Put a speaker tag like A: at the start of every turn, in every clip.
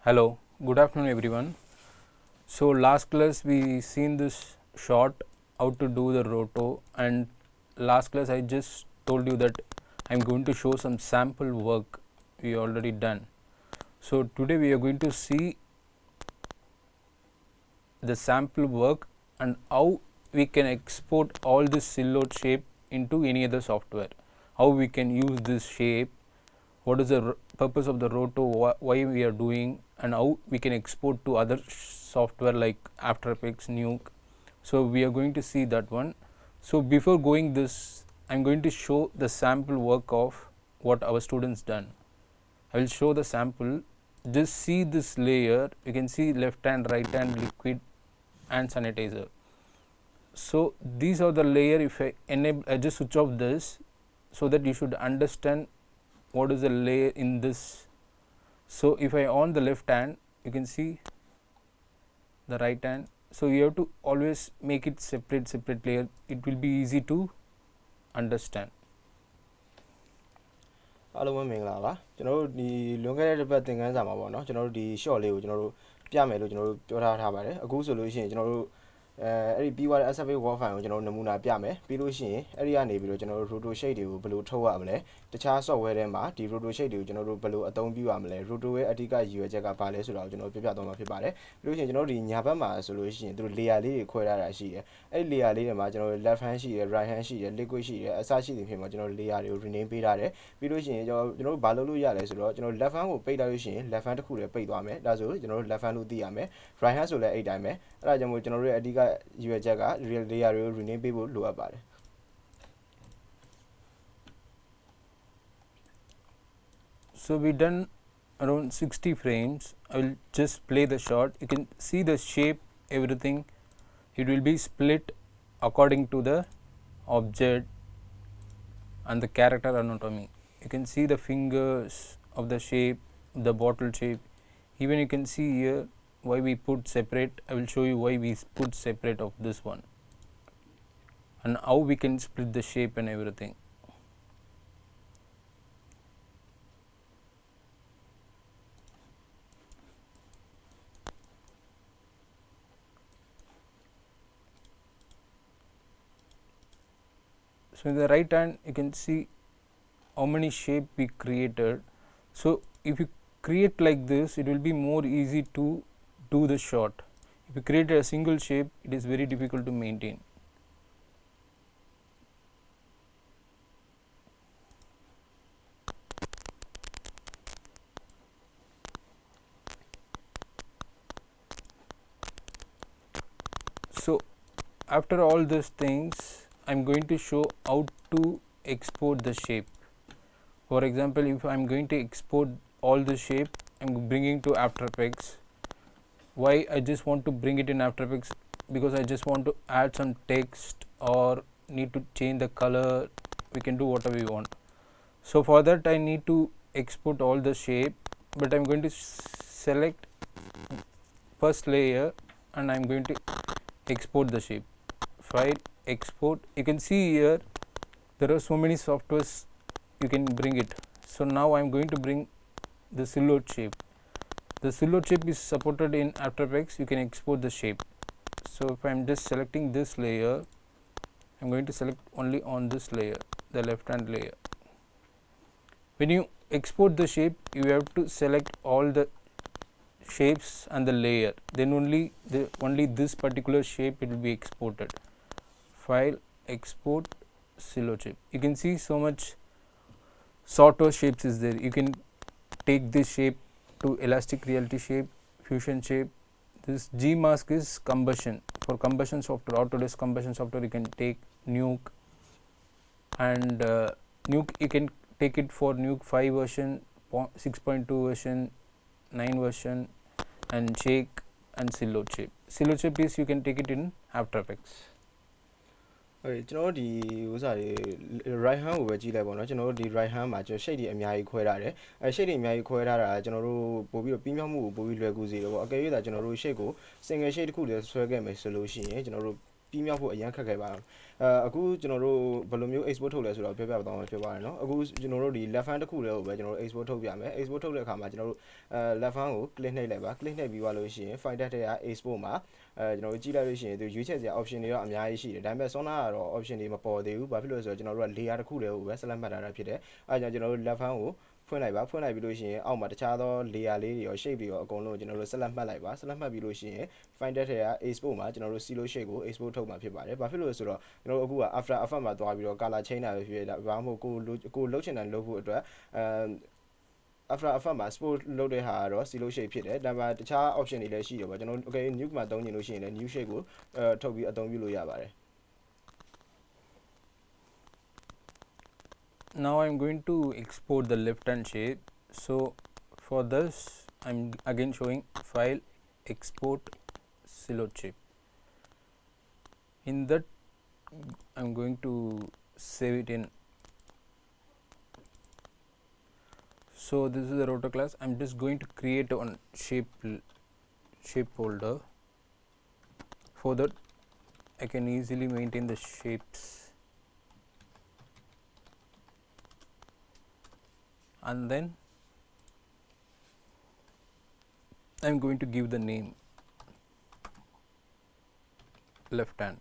A: Hello, good afternoon everyone. So last class we seen this short how to do the roto, and last class I just told you that I'm going to show some sample work we already done. So today we are going to see the sample work and how we can export all this silhouette shape into any other software. How we can use this shape, what is the purpose of the roto, why we are doing, and how we can export to other software like After Effects, Nuke. So we are going to see that one. So before going this, I'm going to show the sample work of what our students done. I will show the sample. Just see this layer. You can see left hand, right hand, liquid and sanitizer. So these are the layer. If I enable, I just switch off this so that you should understand what is the layer in this. So if I on the left hand, you can see the right hand. So you have to always make it separate layer. It will be easy to understand.
B: အားလုံးပဲမင်္ဂလာပါကျွန်တော်တို့ဒီလွန်ခဲ့တဲ့တစ်ပတ်သင်ခန်းစာမှာပေါ့နော်ကျွန်တော်တို့ဒီ short လေးကိုကျွန်တော်တို့ပြမယ်လို့ကျွန်တော်တို့ပြောထားပါတယ်အခုဆိုလို့ရှိရင်ကျွန်တော်တို့အဲ့ဒီပြီးသွားတဲ့ SFA word file ကိုကျွန်တော်တို့နမူနာပြမယ်ပြီးလို့ရှိရင်အဲ့ဒီကနေပြီးတော့ကျွန်တော်တို့ roto shape တွေကိုဘယ်လိုထုတ်ရမလဲတခြား software ထဲမှာဒီ roto shape တွေကိုကျွန်တော်တို့ဘယ်လိုအသုံးပြုရမလဲ roto ရဲ့အဓိကရည်ရွယ်ချက်ကဘာလဲဆိုတာကိုကျွန်တော်ပြပြသွားမှာဖြစ်ပါတယ်ပြီးလို့ရှိရင်ကျွန်တော်တို့ဒီညာဘက်မှာဆိုလို့ရှိရင်သူတို့ layer လေးတွေခွဲထားတာရှိတယ်အဲ့ဒီ layer လေးတွေမှာကျွန်တော်တို့ left hand ရှိတယ် right hand ရှိတယ် liquid ရှိတယ်အစရှိတဲ့ဖြစ်မှာကျွန်တော်တို့ layer တွေကို rename ပေးထားတယ်ပြီးလို့ရှိရင်ကျွန်တော်တို့ဘာလုပ်လို့ရလဲဆိုတော့ကျွန်တော် left hand ကိုပိတ်လိုက်လို့ရှိရင် left hand တစ်ခုလည်းပိတ်သွားမယ်ဒါဆိုကျွန်တော်တို့ left hand လို့သိရမယ် right hand ဆိုလည်းအဲ့တိုင်းပဲအဲ့ဒါကြောင့်မို့ကျွန်တော်တို့ရဲ့အဓိကရည်ရွယ်ချက်က real layer တွေကို rename ပေးဖို့လိုအပ်ပါတယ်
A: So we done around 60 frames. I will just play the shot. You can see the shape, everything. It will be split according to the object and the character anatomy. You can see the fingers of the shape, the bottle shape. Even you can see here why we put separate. I will show you why we put separate of this one and how we can split the shape and everything. So in the right hand you can see how many shape we created. So if you create like this, it will be more easy to do the shot. If you create a single shape, it is very difficult to maintain. So after all these things, I'm going to show how to export the shape. For example, if I'm going to export all the shape, I'm bringing to After Effects. Why I just want to bring it in After Effects? Because I just want to add some text or need to change the color. We can do whatever we want. So for that I need to export all the shape, but I'm going to select first layer and I'm going to export the shape. File, export. You can see here there are so many softwares you can bring it. So now I'm going to bring the silhouette shape. The silhouette shape is supported in After Effects. You can export the shape. So if I'm just selecting this layer, I'm going to select only on this layer, the left hand layer. When you export the shape, you have to select all the shapes and the layer, then only this particular shape it will be exported. File, export, silhouette shape. You can see so much sort of shapes is there. You can take this shape to elastic reality shape, fusion shape. This G mask is combustion. For combustion software, Autodesk combustion software, you can take Nuke, and Nuke you can take it for Nuke 5 version, 6.2 version, 9 version, and shake and silhouette shape. Silhouette shape is you can take it in After Effects.
B: ကျွန်တော်တို့ဒီဥစားတွေ right hand ကိုပဲကြည့်လိုက်ပါတော့ကျွန်တော်တို့ဒီ right hand မှာကျွန်တော် shape တွေအများကြီးခွဲထားတယ်အဲ shape တွေအများကြီးခွဲထားတာကျွန်တော်တို့ပို့ပြီးတော့ပြီးမြောက်မှုကိုပို့ပြီးလွယ်ကူစေတယ်ပေါ့အကယ်၍သာကျွန်တော်တို့ shape ကို single shape တစ်ခုတည်းဆွဲခဲ့မယ်ဆိုလို့ရှိရင်ကျွန်တော်တို့ ပြီးမြောက်ဖို့အရင်ခက်ခဲပါအခုကျွန်တော်တို့ဘယ်လိုမျိုး export ထုတ်လဲဆိုတော့ပြောပြတော့မှာဖြစ်ပါတယ်เนาะအခုကျွန်တော်တို့ဒီ left hand တစ်ခုတည်းကိုပဲကျွန်တော်တို့ export ထုတ်ပြမယ် export ထုတ်တဲ့အခါမှာကျွန်တော်တို့left hand ကို click နှိပ်လိုက်ပါ click နှိပ်ပြီးသွားလို့ရှိရင် file တက်တဲ့က export မှာကျွန်တော်တို့ကြည့်လိုက်လို့ရှိရင်သူရွေးချယ်စရာ option တွေတော့အများကြီးရှိတယ်ဒါပေမဲ့ Sona ကတော့ option တွေမပေါ်သေးဘူးဘာဖြစ်လို့လဲဆိုတော့ကျွန်တော်တို့က layer တစ်ခုတည်းကိုပဲ select မှတ်ထားတာဖြစ်တယ်အဲဒါကြောင့်ကျွန်တော်တို့ left hand ကိုဖွင့်လိုက်ပါဖွင့်လိုက်ပြီးလို့ရှိရင်အောက်မှာတခြားသော layer လေးတွေရော shape တွေရောအကုန်လုံးကျွန်တော်တို့ select မှတ်လိုက်ပါ select မှတ်ပြီးလို့ရှိရင် file တက်တဲ့က export မှာကျွန်တော်တို့ silo shape ကို export ထုတ်မှာဖြစ်ပါတယ်ဘာဖြစ်လို့လဲဆိုတော့ကျွန်တော်တို့အခုက after effect မှာသွားပြီးတော့ color change တာပဲဖြစ်ဖြစ်ဘာမှမဟုတ်ကိုလှုပ်ချင်တယ်လှုပ်ဖို့အတွက်after effect မှာ export လုပ်တဲ့ဟာကတော့ silo shape ဖြစ်တယ်ဒါပေမဲ့တခြား option တွေလည်းရှိတယ်ပေါ့ကျွန်တော် okay new မှာသုံးချင်လို့ရှိရင်လည်း new shape ကိုထုတ်ပြီးအသုံးပြုလို့ရပါတယ်
A: Now I'm going to export the left hand shape. So for this I'm again showing file export silhouette shape. In that I'm going to save it in. So this is the rotor class. I'm just going to create one shape folder. For that I can easily maintain the shapes. And then I'm going to give the name left hand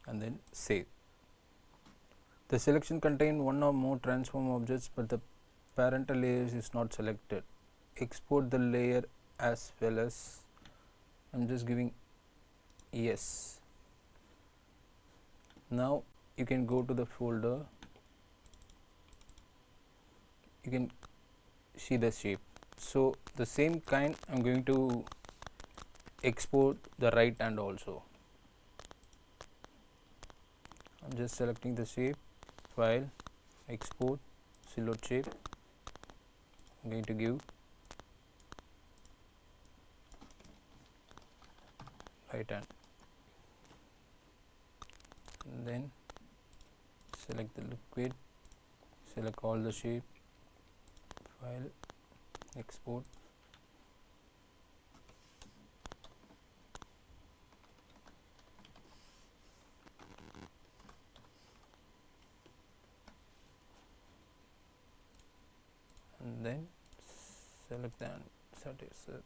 A: and then save. The selection contain one or more transform objects but the parental layers is not selected. Export the layer as well as I'm just giving yes. Now you can go to the folder, you can see the shape. So the same kind I'm going to export the right hand also. I'm just selecting the shape, file, export, silhouette shape. I'm going to give right hand and then select the liquid, select all the shape, file, export, and then select the answer.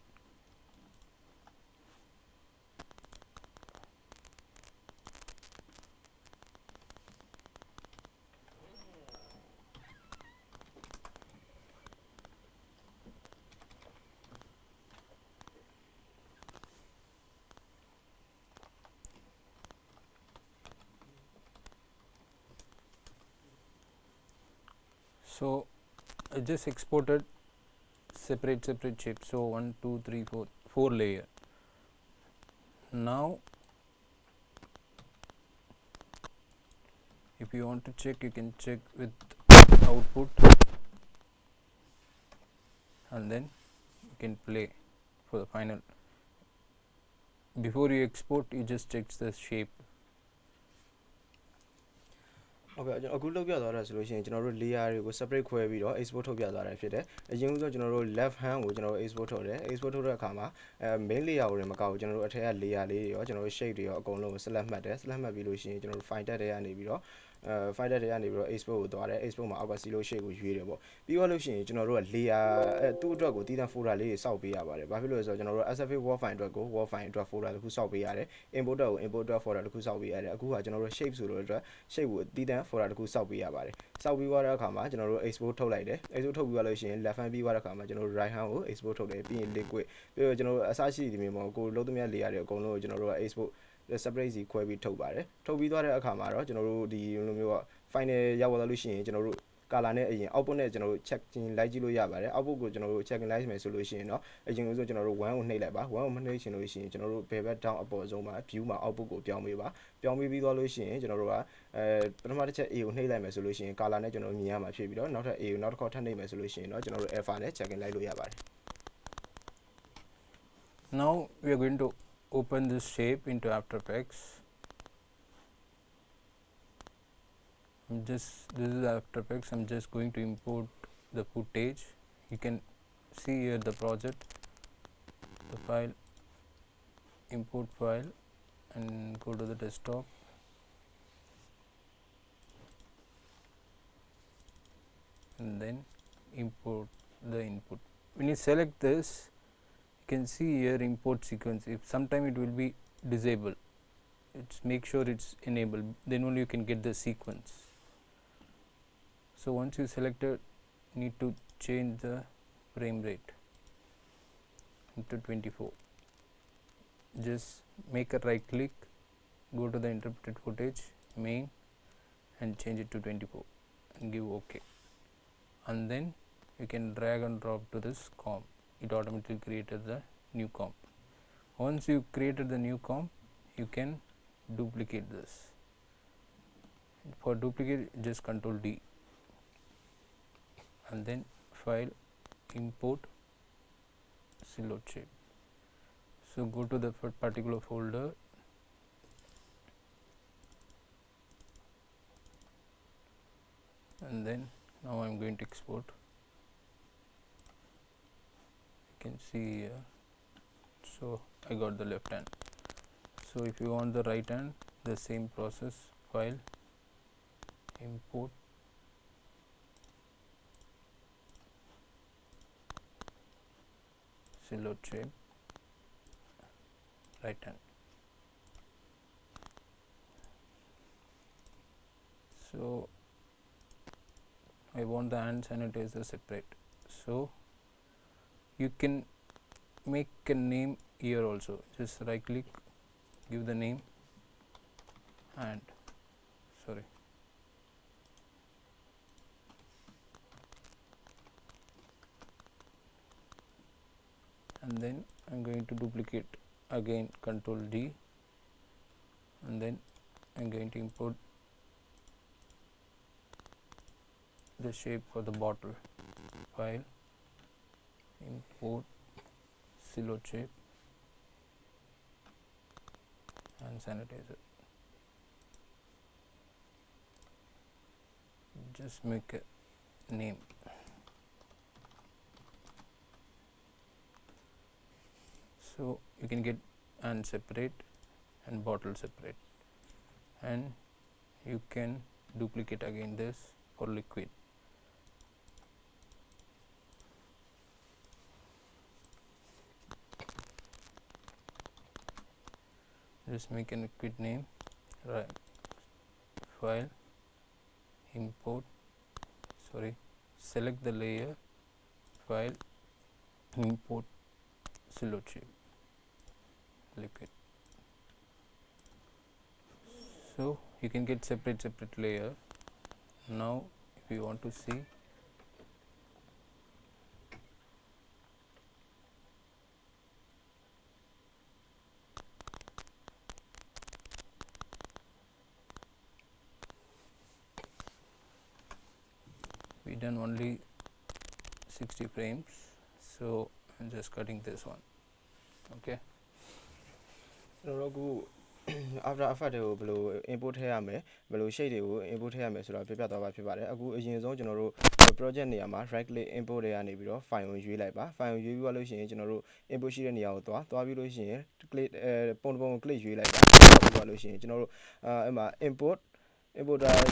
A: So I just exported separate shape. So 1 2 3 4 layer. Now if you want to check, you can check with output and then you can play for the final. Before you export, you just check the shape.
B: Okay အခုလုပ်ပြသွားတာဆိုလို့ရှိရင်ကျွန်တော်တို့ layer တွေကို separate ခွဲပြီးတော့ export ထုတ်ပြသွားတာဖြစ်တယ်အရင်ဆုံးကျွန်တော်တို့ left hand ကိုကျွန်တော်တို့ export ထုတ်တယ် export ထုတ်တဲ့အခါမှာmain layer ကိုလည်းမကောက်ဘူးကျွန်တော်တို့အထက်က layer လေးတွေရောကျွန်တော်တို့ shape တွေရောအကုန်လုံးကို select မှတ်တယ် select မှတ်ပြီးလို့ရှိရင်ကျွန်တော်တို့ file တက်တဲ့ကနေပြီးတော့file တက်တဲ့ကနေပြီးတော့ export ကိုသွားတယ် export မှာအောက်က silo shape ကိုရွေးတယ်ပေါ့ပြီးတော့လို့ရှိရင်ကျွန်တော်တို့က layer သူ့အတွက်ကိုတည်တဲ့ folder လေးတွေစောက်ပေးရပါတယ်ဘာဖြစ်လို့လဲဆိုတော့ကျွန်တော်တို့ SFA word file အတွက်ကို word file အတွက် folder တစ်ခုစောက်ပေးရတယ် import ကို import အတွက် folder တစ်ခုစောက်ပေးရတယ်အခုကကျွန်တော်တို့ shape ဆိုလို့အတွက် shape ကိုတည်တဲ့ folder တစ်ခုစောက်ပေးရပါတယ်စောက်ပြီးသွားတဲ့အခါမှာကျွန်တော်တို့ export ထုတ်လိုက်တယ် export ထုတ်ပြီးသွားလို့ရှိရင် left hand ပြီးသွားတဲ့အခါမှာကျွန်တော်တို့ right hand ကို export ထုတ်တယ်ပြီးရင် liquid ပြီးတော့ကျွန်တော်တို့အစရှိဒီမျိုးမှာကိုလုံးသမျှ layer တွေအကုန်လုံးကိုကျွန်တော်တို့က export separate စီခွဲပြီးထုတ်ပါတယ်ထုတ်ပြီးသွားတဲ့အခါမှာတော့ကျွန်တော်တို့ဒီလိုမျိုးက final ရောက်သွားလို့ရှိရင်ကျွန်တော်တို့ color နဲ့အရင် output နဲ့ကျွန်တော်တို့ check လိုက်ကြည့်လို့ရပါတယ် output ကိုကျွန်တော်တို့ check လိုက်မယ်ဆိုလို့ရှိရင်တော့အရင်ဆုံးကျွန်တော်တို့1ကိုနှိပ်လိုက်ပါ1ကိုမနှိပ်ချင်လို့ရှိရင်ကျွန်တော်တို့ဘယ်ဘက် down အပေါ်ဆုံးမှာ view မှာ output ကိုပြောင်းပေးပါပြောင်းပေးပြီးသွားလို့ရှိရင်ကျွန်တော်တို့ကပထမတစ်ချက် A ကိုနှိပ်လိုက်မယ်ဆိုလို့ရှိရင် color နဲ့ကျွန်တော်တို့မြင်ရမှာဖြစ်ပြီးတော့နောက်ထပ် A ကိုနောက်တစ်ခေါက်ထပ်နှိပ်မယ်ဆိုလို့ရှိရင်တော့ကျွန်တော်တို့ alpha နဲ့ check လိုက်လို့ရပါတယ်
A: Now we are going to open this shape into After Effects. This is After Effects. I'm just going to import the footage. You can see here the project, the file, import file, and go to the desktop. And then import the input. When you select this, you can see here import sequence. If sometime it will be disabled, it's make sure it's enabled, then only you can get the sequence. So once you selected, need to change the frame rate into 24. Just make a right click, go to the interpreted footage, main, and change it to 24 and give OK. And then you can drag and drop to this comp. It automatically created the new comp. Once you created the new comp, you can duplicate this. For duplicate, just Ctrl D and then file, import, silhouette shape. So go to the particular folder and then now I am going to export. You can see here, so I got the left hand. So if you want the right hand, the same process, file, import, silhouette shape, right hand. So I want the hand sanitizer separate, so you can make a name here also. Just right click, give the name and and then I'm going to duplicate again, Ctrl D, and then I'm going to import the shape for the bottle. File, import, silhouette shape and sanitizer. Just make a name. So you can get hand separate and bottle separate, and you can duplicate again this for liquid. Just make a liquid name, right, file, import, select the layer, file, import, silhouette shape, liquid. So you can get separate layer. Now if you want to see, we done only 60 frames, so I'm just cutting this one. Okay.
B: After effect တွေကိုဘယ်လို import ထည့်ရမယ်ဘယ်လို shade တွေကို import ထည့်ရမယ်ဆိုတာပြပြသွားပါဖြစ်ပါတယ်အခုအရင်ဆုံးကျွန်တော်တို့ project နေရာမှာ right click import တွေကနေပြီးတော့ file ကိုရွေးလိုက်ပါ file ကိုရွေးပြီးသွားလို့ရှိရင်ကျွန်တော်တို့ import ရှိတဲ့နေရာကိုသွားပြီးလို့ရှိရင် click ပုံတစ်ပုံကို click ရွေးလိုက်ပါပြီးသွားလို့ရှိရင်ကျွန်တော်တို့အဲ့မှာ import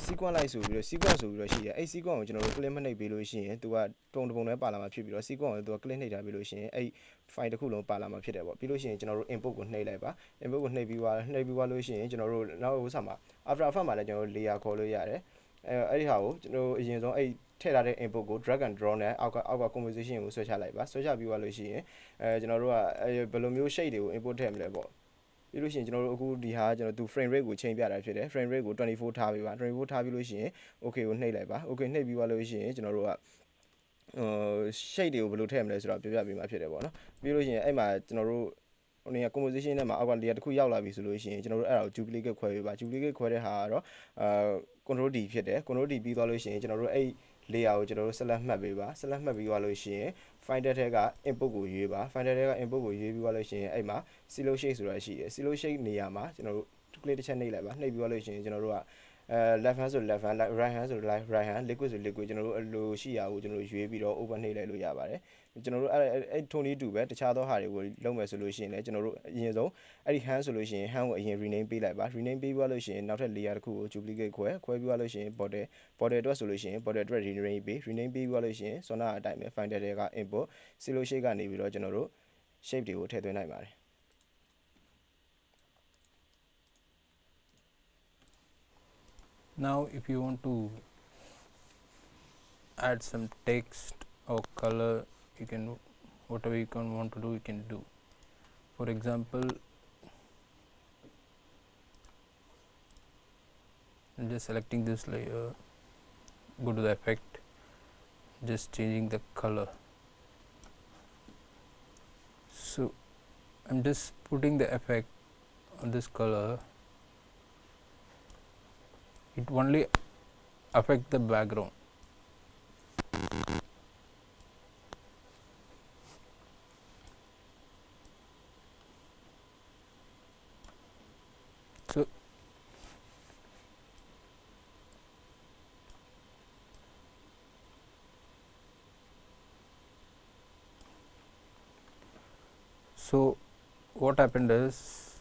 B: sequence လိုက်ဆိုပြီးတော့ sequence ဆိုပြီးတော့ရှိတယ်အဲ့ sequence ကိုကျွန်တော်တို့ click မနှိပ်ပေးလို့ရှိရင်သူကပုံတစ်ပုံနဲ့ပါလာမှာဖြစ်ပြီးတော့ sequence ကိုသူက click နှိပ်ထားပြီးလို့ရှိရင်အဲ့ file တစ်ခုလုံးပါလာမှာဖြစ်တယ်ပေါ့ပြီးလို့ရှိရင်ကျွန်တော်တို့ import ကိုနှိပ်လိုက်ပါ import ကိုနှိပ်ပြီးသွားလို့ရှိရင်ကျွန်တော်တို့နောက်ဥစားမှာ after effect မှာလည်းကျွန်တော်တို့ layer ခေါ်လို့ရတယ်အဲ့ဒီဟာကိုကျွန်တော်တို့အရင်ဆုံးအဲ့ထည့်ထားတဲ့ input ကို drag and draw နဲ့အောက်က composition ကိုဆွဲချလိုက်ပါဆွဲချပြီးသွားလို့ရှိရင်ကျွန်တော်တို့ကဘယ်လိုမျိုး shade တွေကို import ထည့်မလဲပေါ့ပြီးလို့ရှိရင်ကျွန်တော်တို့အခုဒီဟာကျွန်တော်တို့ frame rate ကိုချိန်ပြတာဖြစ်တယ် frame rate ကို24ထားပေးပါ24ထားပြီးလို့ရှိရင် okay ကိုနှိပ်လိုက်ပါ okay နှိပ်ပြီးသွားလို့ရှိရင်ကျွန်တော်တို့ကshade တွေကိုဘယ်လိုထည့်မလဲဆိုတော့ပြပြပေးမှာဖြစ်တယ်ပေါ့နော်ပြီးလို့ရှိရင်အဲ့မှာကျွန်တော်တို့ဟိုနေရာ composition ထဲမှာအောက်က layer တစ်ခုရောက်လာပြီဆိုလို့ရှိရင်ကျွန်တော်တို့အဲ့ဒါကို duplicate ခွဲပေးပါ duplicate ခွဲတဲ့ဟာကတော့control D ဖြစ်တယ် control D ပြီးသွားလို့ရှိရင်ကျွန်တော်တို့အဲ့ layer ကိုကျွန်တော်တို့ select မှတ်ပေးပါ select မှတ်ပြီးသွားလို့ရှိရင် finder ထဲက input ကိုရွေးပါ finder ထဲက input ကိုရွေးပြီးသွားလို့ရှိရင်အဲ့မှာ silhouette shape ဆိုတာရှိတယ် silhouette shape နေရာမှာကျွန်တော်တို့ click တစ်ချက်နှိပ်လိုက်ပါနှိပ်ပြီးသွားလို့ရှိရင်ကျွန်တော်တို့က left hand ဆို left hand right hand ဆို right hand liquid ဆို liquid ကျွန်တော်တို့အလိုရှိရာကိုကျွန်တော်တို့ရွေးပြီးတော့ open နှိပ်လိုက်လို့ရပါတယ်ကျွန်တော်တို့အဲ့ထုံနည်းတူပဲတခြားသောဟာတွေကိုလုပ်မယ်ဆိုလို့ရှိရင်လည်းကျွန်တော်တို့အရင်ဆုံးအဲ့ဒီ hand ဆိုလို့ရှိရင် hand ကိုအရင် rename ပေးလိုက်ပါ rename ပေးပြီးလို့ရှိရင်နောက်ထပ် layer တစ်ခုကို duplicate ခွဲပြီးလို့ရှိရင် border အတွက်ဆိုလို့ရှိရင် border အတွက် rename ပေးပြီးလို့ရှိရင်ဆွမ်းနာအတိုင်းပဲ finder တွေက input silo shape ကနေပြီးတော့ကျွန်တော်တို့ shape တွေကိုထည့်သွင်းနိုင်ပါတယ်
A: Now if you want to add some text or color, you can whatever you can want to do, you can do. For example, I'm just selecting this layer, go to the effect, just changing the color. So I'm just putting the effect on this color. It only affect the background. So what happened is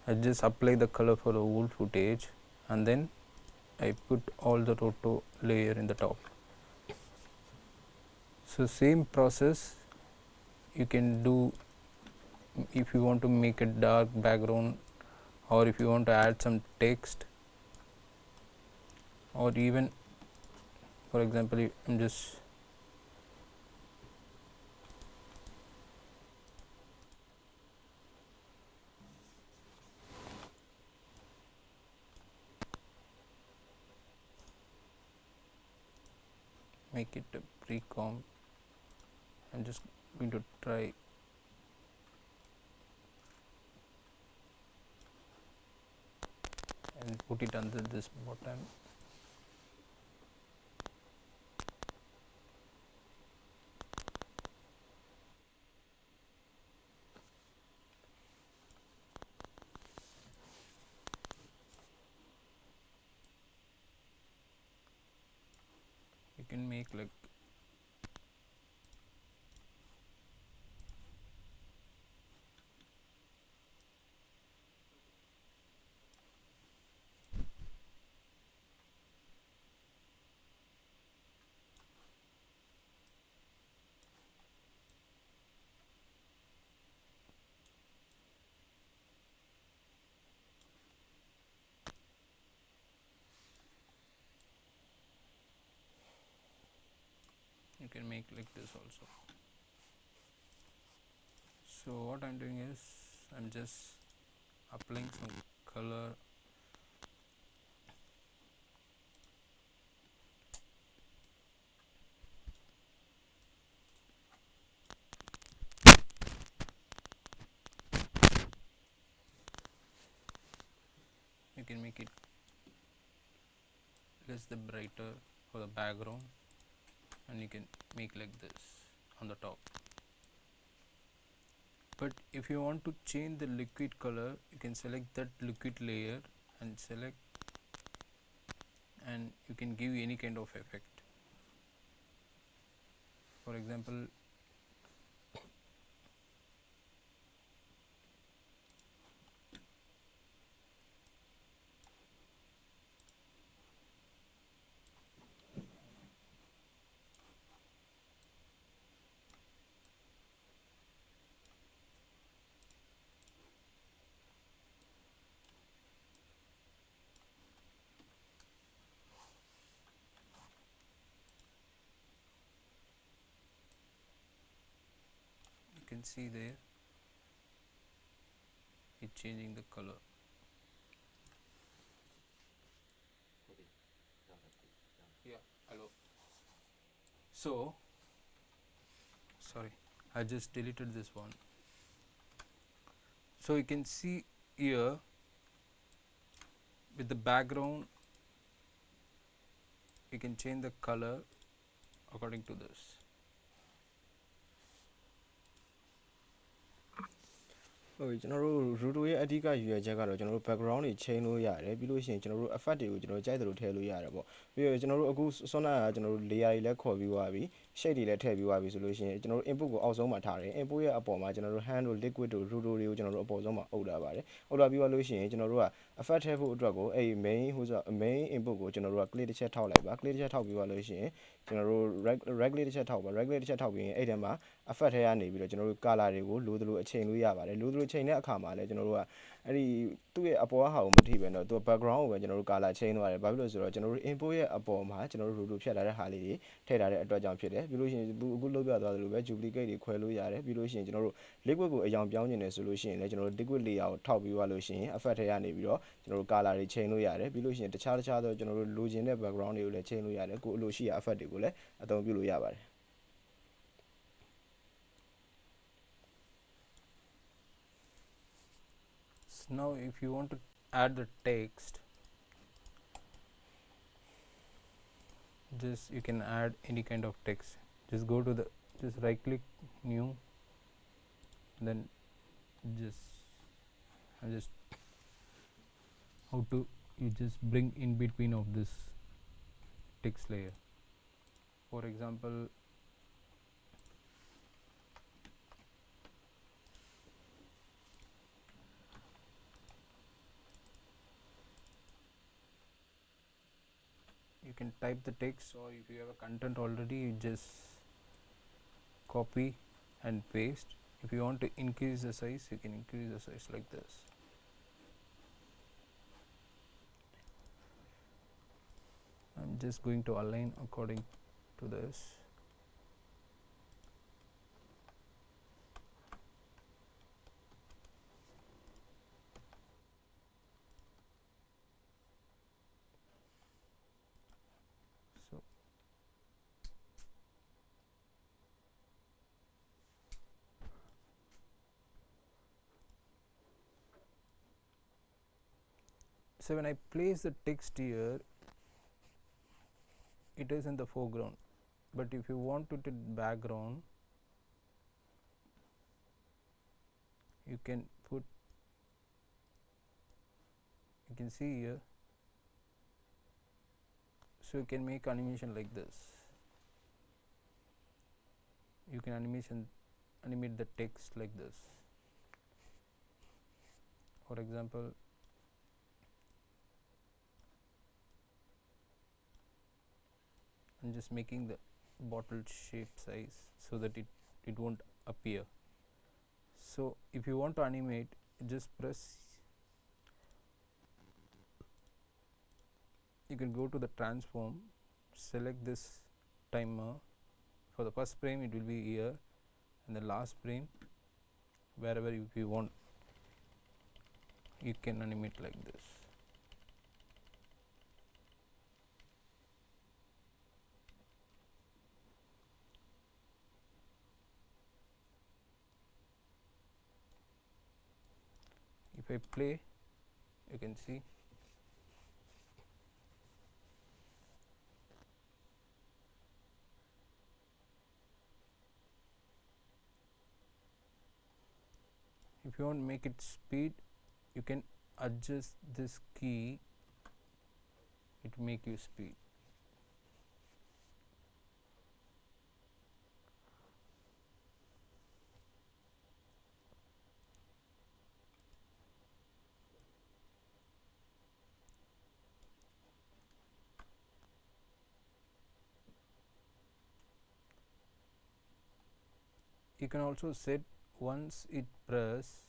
A: I just apply the color for the whole footage and then I put all the roto layer in the top. So same process you can do if you want to make a dark background or if you want to add some text, or even for example I'm just make it a pre-comp. I'm just going to try and put it under this bottom. You can make like you can make like this also. So what I'm doing is I'm just applying some color you can make it less the brighter for the background and you can make like this on the top. But if you want to change the liquid color, you can select that liquid layer and select, and you can give any kind of effect. For example, you can see there it changing the color. Yeah, hello. So sorry, I just deleted this one. So you can see here with the background you can change the color according to this.
B: ဟုတ်ကျွန်တော်တို့ Roto ရဲ့အဓိကရည်ရွယ်ချက်ကတော့ကျွန်တော်တို့ background တွေ change လို့ရတယ်ပြီးလို့ရှိရင်ကျွန်တော်တို့ effect တွေကိုကျွန်တော်ကြိုက်သလိုထည့်လို့ရတယ်ပေါ့ပြီးတော့ကျွန်တော်တို့အခုဆွမ်းနာကကျွန်တော်တို့ layer တွေလည်းခေါ်ပြီးသွားပြီ shade တွေလည်းထည့်ပြီးသွားပြီဆိုလို့ရှိရင်ကျွန်တော်တို့ input ကိုအောက်ဆုံးမှာထားတယ် input ရဲ့အပေါ်မှာကျွန်တော်တို့ hand တို့ liquid တို့ Roto တွေကိုကျွန်တော်တို့အပေါ်ဆုံးမှာအုပ်ထားပါတယ်အုပ်ထားပြီးသွားလို့ရှိရင်ကျွန်တော်တို့က effect ထည့်ဖို့အတွက်ကိုအဲ့ main ဟိုဆို main input ကိုကျွန်တော်တို့က click တစ်ချက်ထောက်လိုက်ပါ click တစ်ချက်ထောက်ပြီးသွားလို့ရှိရင်ကျွန်တော်တို့ right click တစ်ချက်ထောက်ပါ right click တစ်ချက်ထောက်ပြီးရင်အဲ့ထဲမှာ effect ထဲကနေပြီးတော့ကျွန်တော်တို့ color တွေကိုလိုသလိုအချိန်လို့ရပါတယ်လိုသလိုချိန်တဲ့အခါမှာလည်းကျွန်တော်တို့ကအဲ့ဒီသူ့ရဲ့အပေါ်ကဟာကိုမထိပဲတော့သူ background ကိုပဲကျွန်တော်တို့ color change သွားတယ်ဘာဖြစ်လို့လဲဆိုတော့ကျွန်တော်တို့ input ရဲ့အပေါ်မှာကျွန်တော်တို့ Roto ဖြတ်ထားတဲ့ဟာလေးတွေထည့်ထားတဲ့အတွက်ကြောင့်ဖြစ်တယ်ပြီးလို့ရှိရင်အခုလုပ်ပြသွားသလိုပဲ duplicate တွေခွဲလို့ရတယ်ပြီးလို့ရှိရင်ကျွန်တော်တို့ liquid ကိုအယောင်ပြောင်းနေတယ်ဆိုလို့ရှိရင်လည်းကျွန်တော်တို့ liquid layer ကိုထောက်ပြီးသွားလို့ရှိရင် effect ထဲကနေပြီးတော့ကျွန်တော်တို့ color တွေ change လို့ရတယ်ပြီးလို့ရှိရင်တခြားသောကျွန်တော်တို့လိုချင်တဲ့ background တွေကိုလည်း change လို့ရတယ်ကိုအလိုရှိရာ effect တွေကိုလည်းအသုံးပြုလို့ရပါတယ်
A: So now if you want to add the text, just you can add any kind of text. Just go to the just right click new, then just how to you just bring in between of this text layer. For example, you can type the text, or if you have a content already you just copy and paste. If you want to increase the size, you can increase the size like this. I'm just going to align according to this. So when I place the text here, it is in the foreground, but if you want it in background, you can see here, so you can make animation like this. You can animate the text like this. For example, I'm just making the bottle shape size so that it won't appear. So if you want to animate, just press, you can go to the transform, select this timer. For the first frame it will be here, and the last frame wherever if you want, you can animate like this. If I play, you can see if you want to make it speed, you can adjust this key, it make you speed. You can also set once it press,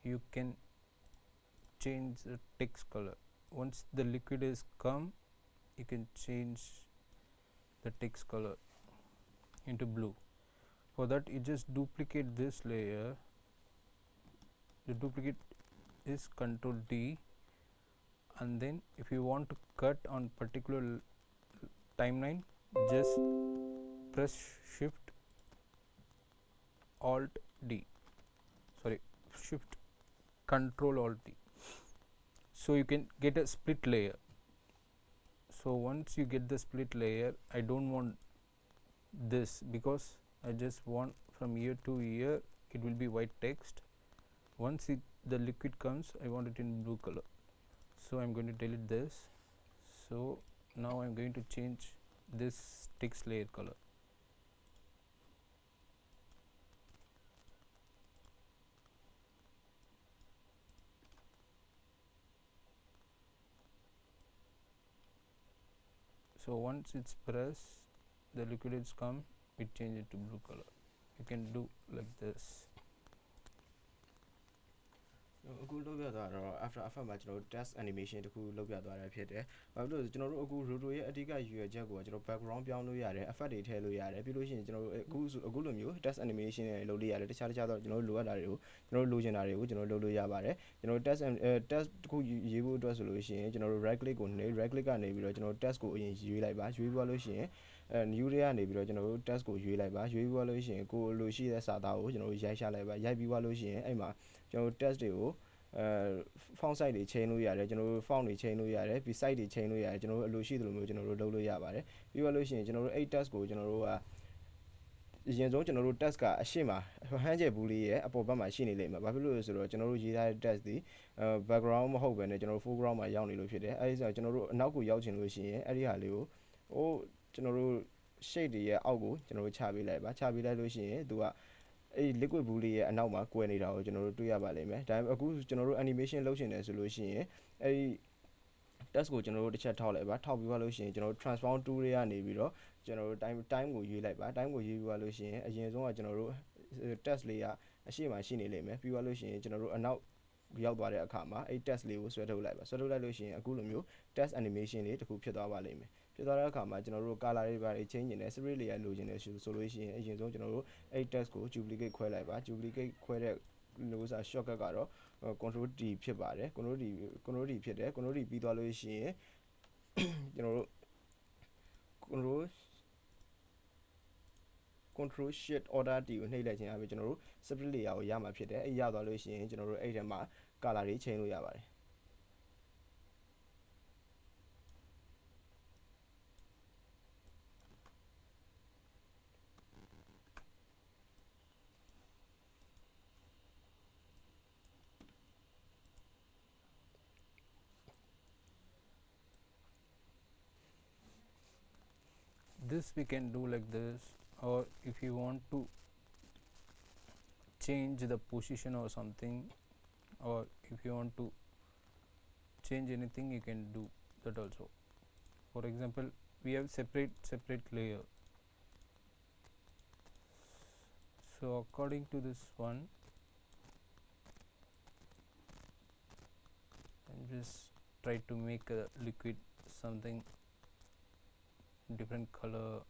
A: you can change the text color. Once the liquid is come, you can change the text color into blue. For that you just duplicate this layer, the duplicate is Ctrl D, and then if you want to cut on particular timeline, just press shift alt D, sorry, shift Control alt D, so you can get a split layer. So once you get the split layer, I don't want this, because I just want from here to here it will be white text. Once the liquid comes, I want it in blue color, so I'm going to delete this. So now I'm going to change this text layer color. So once it's pressed, the liquid is come, it change it to blue color. You can do like this.
B: အခုလုပ်ပြသွားတော့ after မှာကျွန်တော်တို့ test animation တခုလုပ်ပြသွားတာဖြစ်တယ်။ဘာဖြစ်လို့လဲဆိုကျွန်တော်တို့အခု roto ရဲ့အဓိကရည်ရွယ်ချက်ကိုကျွန်တော် background ပြောင်းလို့ရတယ် effect တွေထည့်လို့ရတယ်ပြီးလို့ရှိရင်ကျွန်တော်တို့အခုလိုမျိုး test animation တွေလုပ်လို့ရတယ်တခြားတော့ကျွန်တော်တို့လိုအပ်တာတွေကိုကျွန်တော်တို့လိုချင်တာတွေကိုကျွန်တော်တို့လုပ်လို့ရပါတယ်ကျွန်တော် test တခုရေးဖို့အတွက်ဆိုလို့ရှိရင်ကျွန်တော်တို့ right click ကိုright click ကနေပြီးတော့ကျွန်တော် test ကိုအရင်ရွေးလိုက်ပါရွေးပြီးလို့ရှိရင်new တွေကနေပြီးတော့ကျွန်တော်တို့ test ကိုရွေးလိုက်ပါရွေးပြီးလို့ရှိရင်ကိုလိုရှိတဲ့စာသားကိုကျွန်တော်တို့ရိုက်ရှာလိုက်ပါရိုက်ပြီးလို့ရှိရင်အဲ့မှာကျွန်တော်တို့ test တွေကိုfont size တွေ change လို့ရတယ်ကျွန်တော်တို့ font တွေ change လို့ရတယ်ပြီး size တွေ change လို့ရတယ်ကျွန်တော်တို့အလိုရှိသလိုမျိုးကျွန်တော်တို့လုပ်လို့ရပါတယ်ပြီးလို့ရှိရင်ကျွန်တော်တို့အဲ့ test ကိုကျွန်တော်တို့ကအရင်ဆုံးကျွန်တော်တို့ test ကအရှိမဟန်းကျယ်ဘူးလေးရဲ့အပေါ်ဘက်မှာရှိနေလိမ့်မယ်ဘာဖြစ်လို့လဲဆိုတော့ကျွန်တော်တို့ရေးထားတဲ့ test ဒီ background မဟုတ်ဘဲနဲ့ကျွန်တော်တို့ foreground မှာရောက်နေလို့ဖြစ်တယ်အဲဒီဆိုကျွန်တော်တို့အနောက်ကိုရောက်ချင်လို့ရှိရင်အဲ့ဒီဟာလေးကိုကျွန်တော်တို့ shade တွေရဲ့အောက်ကိုကျွန်တော်တို့ချပေးလိုက်ပါချပေးလိုက်လို့ရှိရင်သူကအဲ့ liquid ဘူးလေးရဲ့အနောက်မှာကွယ်နေတာကိုကျွန်တော်တို့တွေ့ရပါလိမ့်မယ်ဒါပေမဲ့အခုကျွန်တော်တို့ animation လုပ်ရှင်တယ်ဆိုလို့ရှိရင်အဲ့ဒီ test ကိုကျွန်တော်တို့တစ်ချက်ထောက်လိုက်ပါထောက်ပြီးသွားလို့ရှိရင်ကျွန်တော်တို့ transform tool တွေကနေပြီးတော့ကျွန်တော်တို့ time ကိုရွေးလိုက်ပါ time ကိုရွေးပြီးသွားလို့ရှိရင်အရင်ဆုံးကကျွန်တော်တို့ test လေးကအရှိမရှိနေလိမ့်မယ်ပြီးသွားလို့ရှိရင်ကျွန်တော်တို့အနောက်ရောက်သွားတဲ့အခါမှာအဲ့ test လေးကိုဆွဲထုတ်လိုက်ပါဆွဲထုတ်လိုက်လို့ရှိရင်အခုလိုမျိုး test animation လေးတစ်ခုဖြစ်သွားပါလိမ့်မယ်ဖြစ်သွားတဲ့အခါမှာကျွန်တော်တို့ color တွေပါတွေ change နေတယ် spray layer လိုချင်တယ်ဆိုလို့ရှိရင်အရင်ဆုံးကျွန်တော်တို့အဲ့ test ကို duplicate ခွဲလိုက်ပါ duplicate ခွဲတဲ့လို့ဆိုတာ shortcut ကတော့ control D ဖြစ်ပါတယ် control D ဖြစ်တယ် control D ပြီးသွားလို့ရှိရင်ကျွန်တော်တို့ control shift order D ကိုနှိပ်လိုက်ခြင်းအပြင်ကျွန်တော်တို့ split layer ကိုရမှာဖြစ်တယ်အဲ့ရသွားလို့ရှိရင်ကျွန်တော်တို့အဲ့ထဲမှာ color တွေ change လို့ရပါတယ်
A: This we can do like this, or if you want to change the position or something, or if you want to change anything, you can do that also. For example, we have separate layer, so according to this one I'm just try to make a liquid something different color.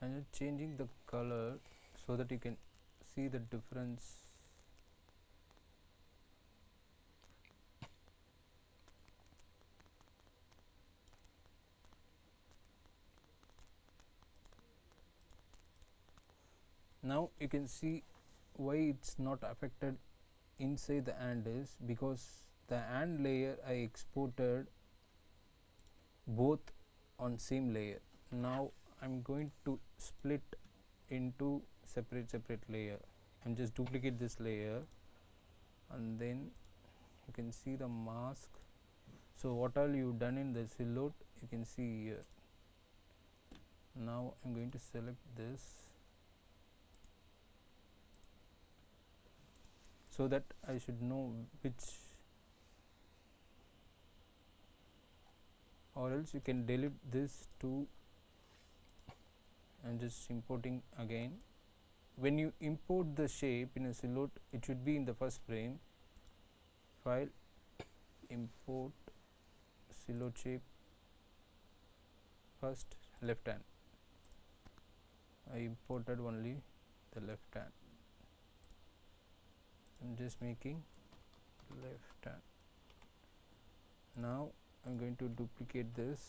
A: And you're changing the color so that you can see the difference. Now you can see why it's not affected inside the ant is because the ant layer I exported both on same layer. Now I'm going to split into separate layer. I'm just duplicate this layer and then you can see the mask. So what all you done in the silhouette you can see here. Now I'm going to select this so that I should know which, or else you can delete this too and just importing again. When you import the shape in a silhouette, it should be in the first frame. File, import silhouette shape, first left hand. I imported only the left hand. I'm just making left hand. Now I'm going to duplicate this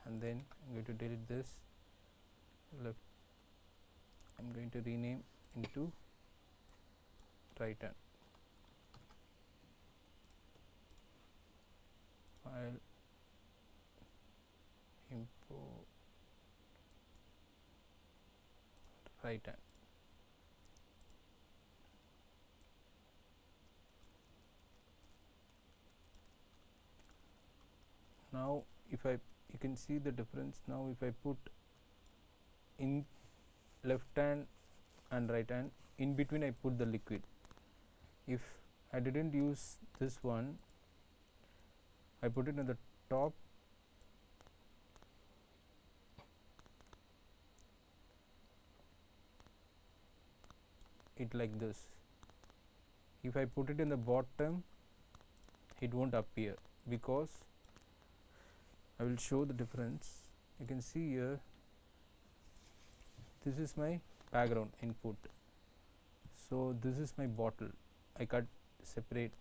A: and then I'm going to delete this left. I'm going to rename into right hand. File, import right hand. Now if you can see the difference. Now if I put in left hand and right hand, in between I put the liquid. If I didn't use this one, I put it in the top, it like this. If I put it in the bottom, it won't appear because I will show the difference. You can see here, this is my background input, so this is my bottle. I cut separate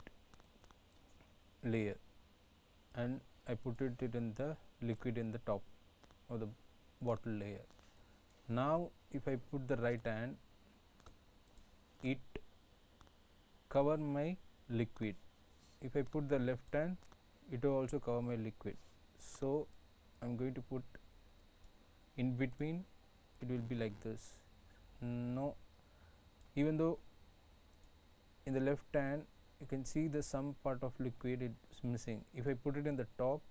A: layer and I put it in the liquid in the top of the bottle layer. Now if I put the right hand, it cover my liquid. If I put the left hand, it will also cover my liquid. So I'm going to put in between, it will be like this. No, even though in the left hand you can see the some part of liquid is missing, if I put it in the top,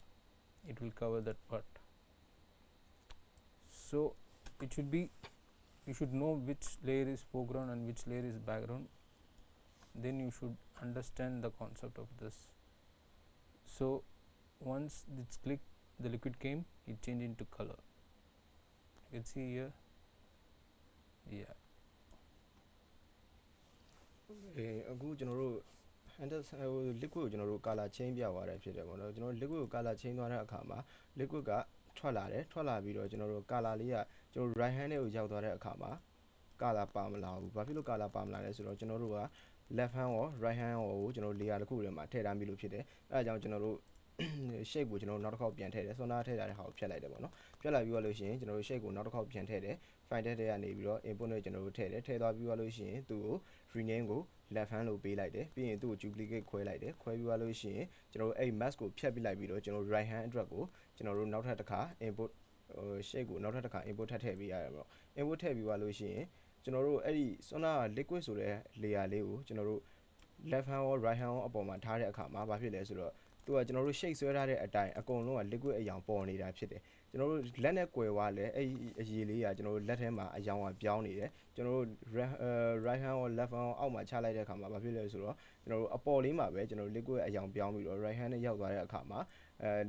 A: it will cover that part. So it should be, you should know which layer is foreground and which layer is background, then you should understand the concept of this. So once it's clicked, the liquid came, it changed into color. You can see here, yeah.
B: အခုကျွန်တော်တို့ under liquid ကိုကျွန်တော်တို့ color change ပြသွားတယ်ဖြစ်တယ်ပေါ့နော်ကျွန်တော် liquid ကို color change သွားတဲ့အခါမှာ liquid ကထွက်လာတယ်ထွက်လာပြီးတော့ကျွန်တော်တို့ color လေးကကျွန်တော် right hand ကိုရောက်သွားတဲ့အခါမှာ color ပါမလာဘူးဘာဖြစ်လို့ color ပါမလာလဲဆိုတော့ကျွန်တော်တို့က left hand ရော right hand ရောကိုကျွန်တော် layer တစ်ခုထဲမှာထည့်ထားပြီးလို့ဖြစ်တယ်အဲဒါကြောင့်ကျွန်တော်တို့ shape ကိုကျွန်တော်နောက်တစ်ခေါက်ပြန်ထည့်တယ် Sona ထည့်ထားတဲ့ဟာကိုဖြတ်လိုက်တယ်ပေါ့နော်ဖြတ်လိုက်ပြီးတော့လို့ရှိရင်ကျွန်တော်တို့ shape ကိုနောက်တစ်ခေါက်ပြန်ထည့်တယ် file ထဲကနေပြီးတော့ input နဲ့ကျွန်တော်တို့ထည့်တယ်ထည့်သွားပြီးတော့လို့ရှိရင်သူ့ကို rename ကို left hand လို့ပေးလိုက်တယ်ပြီးရင်သူ့ကို duplicate ခွဲလိုက်တယ်ခွဲပြီးတော့လို့ရှိရင်ကျွန်တော်တို့အဲ့ mask ကိုဖြတ်ပြလိုက်ပြီးတော့ကျွန်တော်တို့ right hand အတွက်ကိုကျွန်တော်တို့နောက်ထပ်တစ်ခါ input shape ကိုနောက်ထပ်တစ်ခါ input ထည့်ပေးရတယ်ပေါ့ input ထည့်ပြီးတော့လို့ရှိရင်ကျွန်တော်တို့အဲ့ဒီ Sona liquid ဆိုတဲ့ layer လေးကိုကျွန်တော်တို့ left hand ရော right hand ရောအပေါ်မှာထားတဲ့အခါမှာဘာဖြစ်လဲဆိုတော့သူကကျွန်တော်တို့ shake ဆွဲထားတဲ့အတိုင်းအကုန်လုံးက liquid အယောင်ပေါ်နေတာဖြစ်တယ်ကျွန်တော်တို့လက်နဲ့ကွယ်သွားလဲအဲ့အရည်လေးကကျွန်တော်တို့လက်ထဲမှာအယောင်ကပြောင်းနေတယ်ကျွန်တော်တို့ right hand ရော left hand ရောအောက်မှာချလိုက်တဲ့အခါမှာဘာဖြစ်လဲဆိုတော့ကျွန်တော်တို့အပေါ်လေးမှာပဲကျွန်တော်တို့ liquid အယောင်ပြောင်းပြီးတော့ right hand နဲ့ရောက်သွားတဲ့အခါမှာ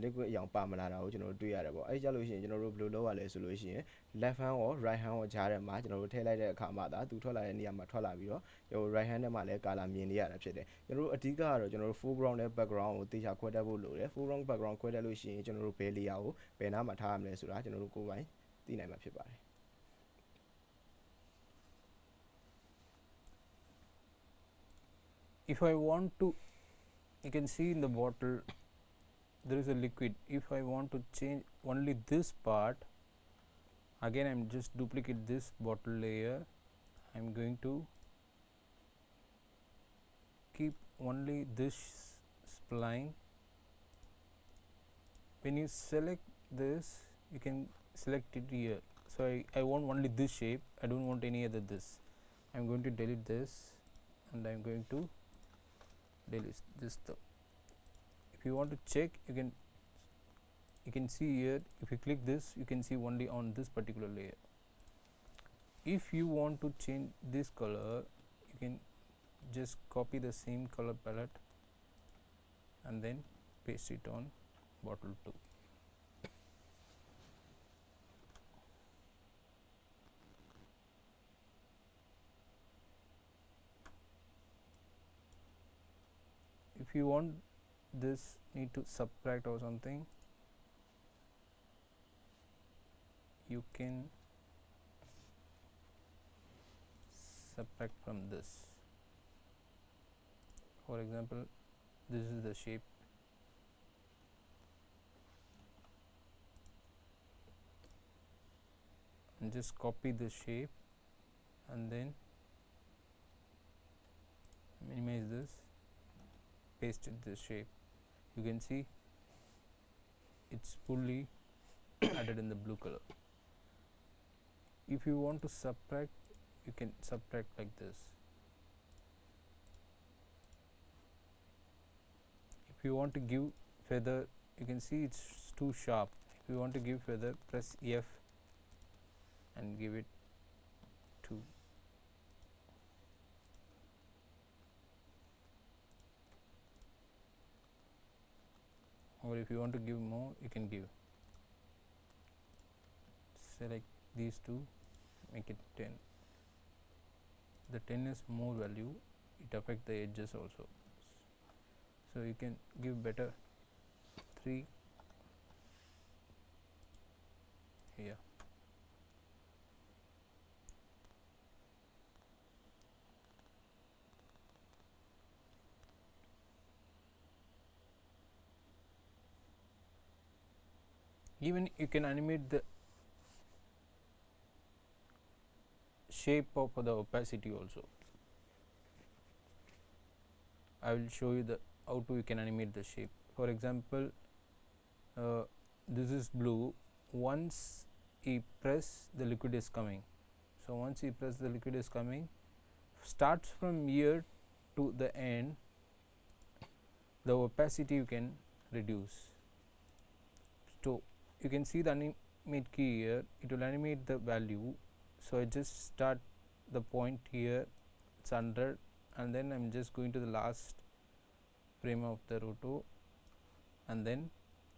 B: liquid အယောင်ပါမလာတာကိုကျွန်တော်တို့တွေ့ရတယ်ပေါ့အဲ့ကြလို့ရှိရင်ကျွန်တော်တို့ဘယ်လိုလုပ်ရလဲဆိုလို့ရှိရင် left hand ရော right hand ရောကြားထဲမှာကျွန်တော်တို့ထည့်လိုက်တဲ့အခါမှာဒါသူထွက်လာတဲ့နေရာမှာထွက်လာပြီးတော့ဟို right hand ထဲမှာလည်း color မြင်နေရတာဖြစ်တယ်ကျွန်တော်တို့အဓိကကတော့ကျွန်တော်တို့ foreground နဲ့ background ကိုတေချာခွဲတတ်ဖို့လိုတယ် foreground background ခွဲတတ်လို့ရှိရင်ကျွန်တော်တို့ဘယ် layer ကိုဘယ်နားမှာထားရမလဲဆိုတာကျွန်တော်တို့ကိုယ်ပိုင်သိနိုင်မှာဖြစ်ပါတယ်
A: If I want to, you can see in the bottle there is a liquid. If I want to change only this part, again I'm just duplicate this bottle layer. I'm going to keep only this spline. When you select this, you can select it here. So I want only this shape, I don't want any other this. I'm going to delete this and I'm going to delete this though. If you want to check, you can see here, if you click this you can see only on this particular layer. If you want to change this color, you can just copy the same color palette and then paste it on bottle 2. If you want this need to subtract or something, you can subtract from this. For example, this is the shape. And just copy the shape and then minimize this, paste it this shape. You can see it's fully added in the blue color. If you want to subtract, you can subtract like this. If you want to give feather, you can see it's too sharp. If you want to give feather, press F and give it 2. Or if you want to give more, you can give. Select these two, make it 10. The 10 is more value, it affects the edges also. So you can give better 3 here. Even you can animate the shape of the opacity also. I will show you the how to you can animate the shape. For example, this is blue. Once you press, the liquid is coming. So once you press, the liquid is coming. Starts from here to the end. The opacity you can reduce. So you can see the animate key here. It will animate the value. So I just start the point here. It's 100, and then I'm just going to the last frame of the roto, and then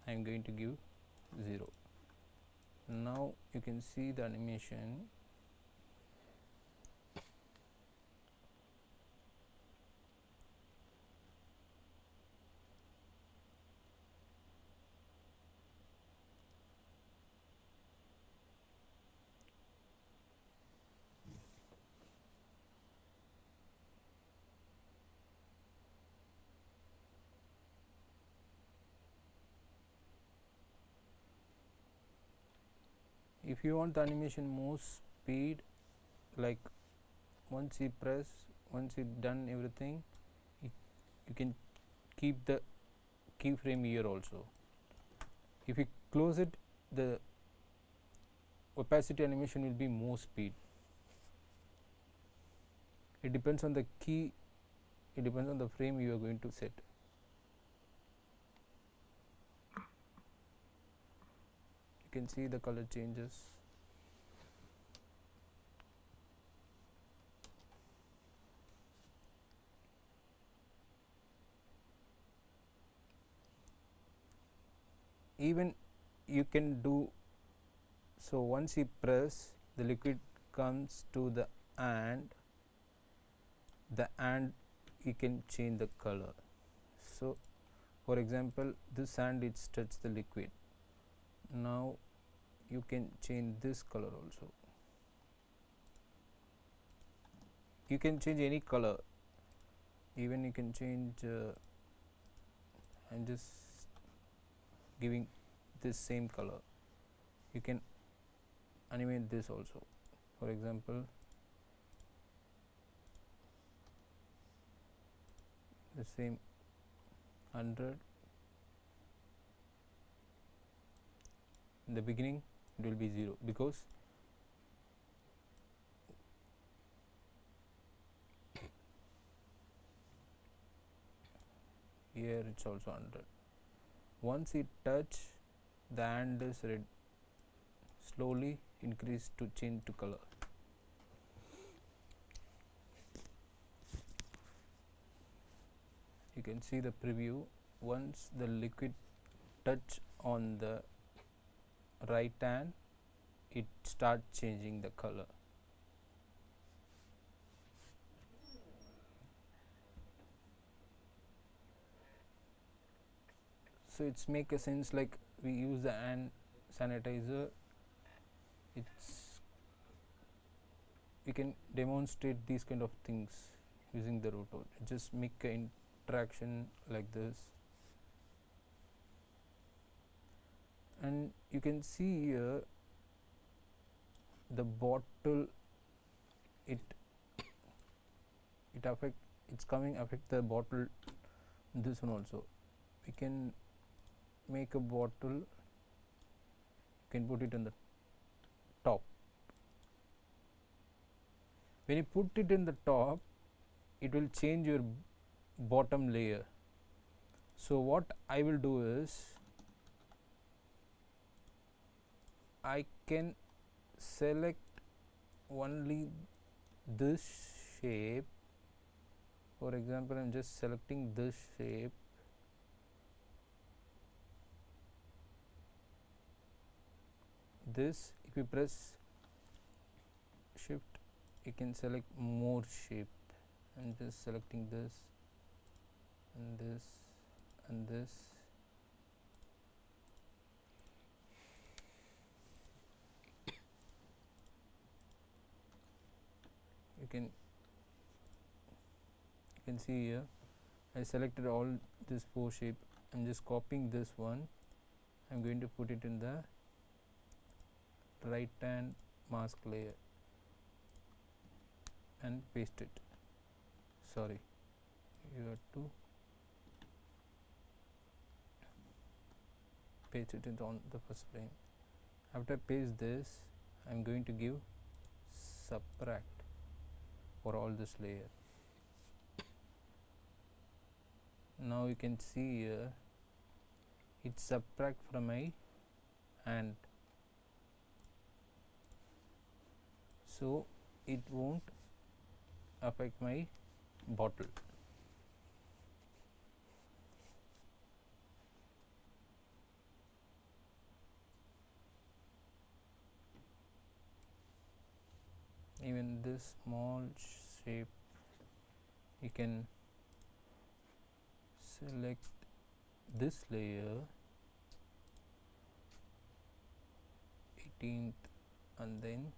A: I'm going to give 0. Now you can see the animation. If you want the animation more speed, like once you press, once you done everything, you can keep the keyframe here also. If you close it, the opacity animation will be more speed. It depends on the key, it depends on the frame you are going to set. You can see the color changes. Even you can do so, once you press, the liquid comes to the and you can change the color. So for example, this and it touches the liquid. Now you can change this color also. You can change any color, even you can change I'm just giving this same color. You can animate this also. For example, the same 100. In the beginning it will be 0 because here it's also 100. Once it touch, the and is red, slowly increase to change to color. You can see the preview. Once the liquid touch on the right hand, it start changing the color. So it's make a sense like we use the hand sanitizer it's we can demonstrate these kind of things using the roto. Just make an interaction like this, and you can see here the bottle, it it's coming affect the bottle. This one also we can make a bottle, you can put it in the top. When you put it in the top, it will change your bottom layer. So what I will do is I can select only this shape. For example, I'm just selecting this shape, this. If you press shift, you can select more shape. I'm just selecting this and this and this. You can see here I selected all this 4 shape. I'm just copying this one. I'm going to put it in the right hand mask layer and paste it. Sorry, you have to paste it on the first frame. After paste this, I'm going to give subtract for all this layer. Now you can see here it subtract from my hand, so it won't affect my bottle. Even this small shape, you can select this layer 18th and then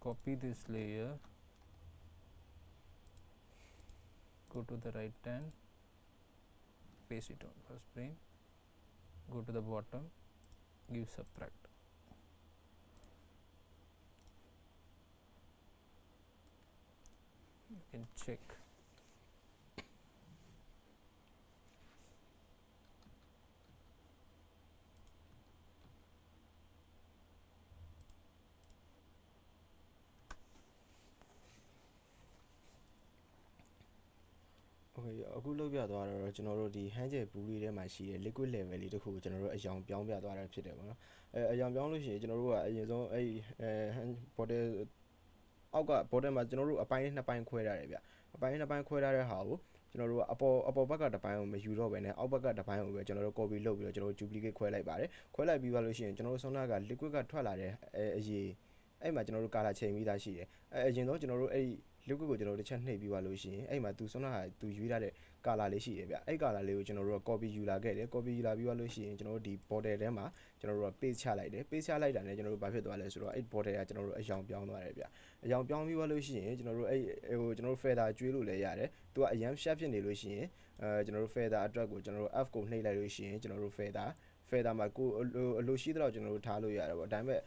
A: copy this layer, go to the right hand, paste it on first frame, go to the bottom, give subtract. You can check.
B: Okay, အခုလောက်ပြသွားတော့ကျွန်တော်တို့ဒီ hand gel ဘူးလေးထဲမှာရှိတဲ့ liquid level လေးတစ်ခုကိုကျွန်တော်တို့အယောင်ပြောင်းပြသွားတာဖြစ်တယ်ပေါ့နော်အယောင်ပြောင်းလို့ရှိရင်ကျွန်တော်တို့ကအရင်ဆုံးအဲ့ hand bottle အောက်က bottle မှာကျွန်တော်တို့အပိုင်းနှစ်ပိုင်းခွဲထားတယ်ဗျအပိုင်းနှစ်ပိုင်းခွဲထားတဲ့ဟာကိုကျွန်တော်တို့ကအပေါ်ဘက်ကတစ်ပိုင်းကိုမယူတော့ဘဲနဲ့အောက်ဘက်ကတစ်ပိုင်းကိုပဲကျွန်တော်တို့ copy လုပ်ပြီးတော့ကျွန်တော်တို့ duplicate ခွဲလိုက်ပါတယ်ခွဲလိုက်ပြီးသွားလို့ရှိရင်ကျွန်တော်တို့ဆွမ်းနာက liquid ကထွက်လာတဲ့အရေးအဲ့မှာကျွန်တော်တို့ color ချိန်ပြီးသားရှိတယ်အရင်ဆုံးကျွန်တော်တို့အဲ့ liquid ကိုကျွန်တော်တို့တစ်ချက်နှိပ်ပြီးသွားလို့ရှိရင်အဲ့မှာသူဆွမ်းနာကသူရွေးထားတဲ့ color လေးရှိတယ်ဗျအဲ့ color လေးကိုကျွန်တော်တို့ copy ယူလာခဲ့တယ် copy ယူလာပြီးသွားလို့ရှိရင်ကျွန်တော်တို့ဒီ border ထဲမှာကျွန်တော်တို့က paste ချလိုက်တယ် paste ချလိုက်တာနဲ့ကျွန်တော်တို့ဘာဖြစ်သွားလဲဆိုတော့အဲ့ border ကကျွန်တော်တို့အယောင်ပြောင်းသွားတယ်ဗျအယောင်ပြောင်းပြီးသွားလို့ရှိရင်ကျွန်တော်တို့အဲ့ဟိုကျွန်တော်တို့ feather ကျွေးလို့လည်းရတယ်သူကအရန် sharp ဖြစ်နေလို့ရှိရင်ကျွန်တော်တို့ feather အတွက်ကိုကျွန်တော်တို့ F ကိုနှိပ်လိုက်လို့ရှိရင်ကျွန်တော်တို့ feather မှာကိုအလိုရှိတဲ့တော့ကျွန်တော်တို့ထားလို့ရတယ်ပေါ့ဒါပေမဲ့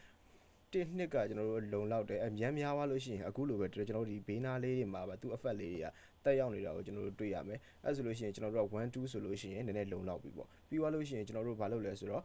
B: တစ်နှစ်ကကျွန်တော်တို့လုံလောက်တယ်အများများသွားလို့ရှိရင်အခုလိုပဲကျွန်တော်တို့ဒီဘေးနားလေးတွေမှာပါသူ effect လေးတွေကတက်ရောက်နေတာကိုကျွန်တော်တို့တွေ့ရမယ်အဲဆိုလို့ရှိရင်ကျွန်တော်တို့က1 2ဆိုလို့ရှိရင်နည်းနည်းလုံလောက်ပြီပေါ့ပြီးသွားလို့ရှိရင်ကျွန်တော်တို့ဘာလုပ်လဲဆိုတော့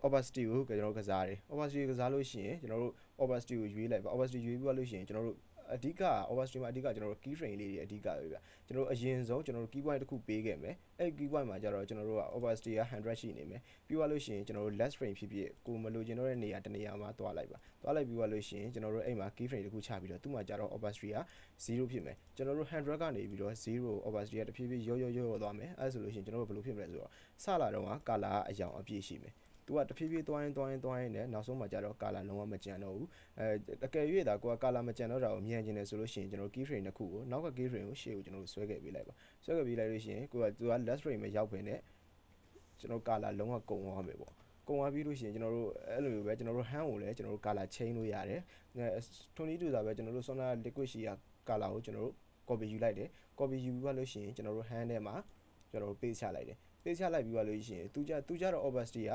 B: opacity ကိုကျွန်တော်တို့ကစားတယ် opacity ကစားလို့ရှိရင်ကျွန်တော်တို့ opacity ကိုရွေးလိုက်ပါ opacity ရွေးပြီးသွားလို့ရှိရင်ကျွန်တော်တို့အဓိက opacity မှာအဓိကကျွန်တော်တို့ key frame လေးတွေအဓိကပဲဗျကျွန်တော်တို့အရင်ဆုံးကျွန်တော်တို့ key point တစ်ခုပေးခဲ့မယ်အဲ့ key point မှာကျတော့ကျွန်တော်တို့က opacity က100ရှိနေမယ်ပြီးသွားလို့ရှိရင်ကျွန်တော်တို့ last frame ဖြစ်ဖြစ်ကိုမလိုချင်တော့တဲ့နေရာတနေရာမှာတွားလိုက်ပါတွားလိုက်ပြီးသွားလို့ရှိရင်ကျွန်တော်တို့အဲ့မှာ key frame တစ်ခုချပြီးတော့သူ့မှာကျတော့ opacity က0ဖြစ်မယ်ကျွန်တော်တို့100ကနေပြီးတော့0 opacity ကတဖြည်းဖြည်းရောသွားမယ်အဲ့ဆိုလို့ရှိရင်ကျွန်တော်တို့ဘယ်လိုဖြစ်မလဲဆိုတော့စလာတော့က color ကအယောင်အပြည့်ရှိမယ်သူကတဖြည်းဖြည်းသွားရင်နဲ့နောက်ဆုံးမှာကျတော့ color လုံးဝမကြံတော့ဘူးအကယ်၍ဒါကိုက color မကြံတော့တာကိုမြင်ကျင်တယ်ဆိုလို့ရှိရင်ကျွန်တော် key frame တစ်ခုကိုနောက်က key frame ကိုရှေ့ကိုကျွန်တော်တို့ဆွဲခဲ့ပေးလိုက်ပါဆွဲခဲ့ပေးလိုက်လို့ရှိရင်ကိုကသူက last frame မှာရောက်ပင်နဲ့ကျွန်တော် color လုံးဝကုန်သွားမယ်ပေါ့ ကုန်သွားပြီးလို့ရှိရင်ကျွန်တော်တို့အဲ့လိုမျိုးပဲကျွန်တော်တို့ hand ကိုလည်းကျွန်တော်တို့ color change လို့ရတယ်ထုံနည်းတူတာပဲကျွန်တော်တို့ Sona liquid ရှိရာ color ကိုကျွန်တော်တို့ copy ယူလိုက်တယ် copy ယူပြီးလို့ရှိရင်ကျွန်တော်တို့ hand ထဲမှာကျွန်တော်တို့ paste ချလိုက်တယ် paste ချလိုက်ပြီးလို့ရှိရင်သူကြတော့ opacity က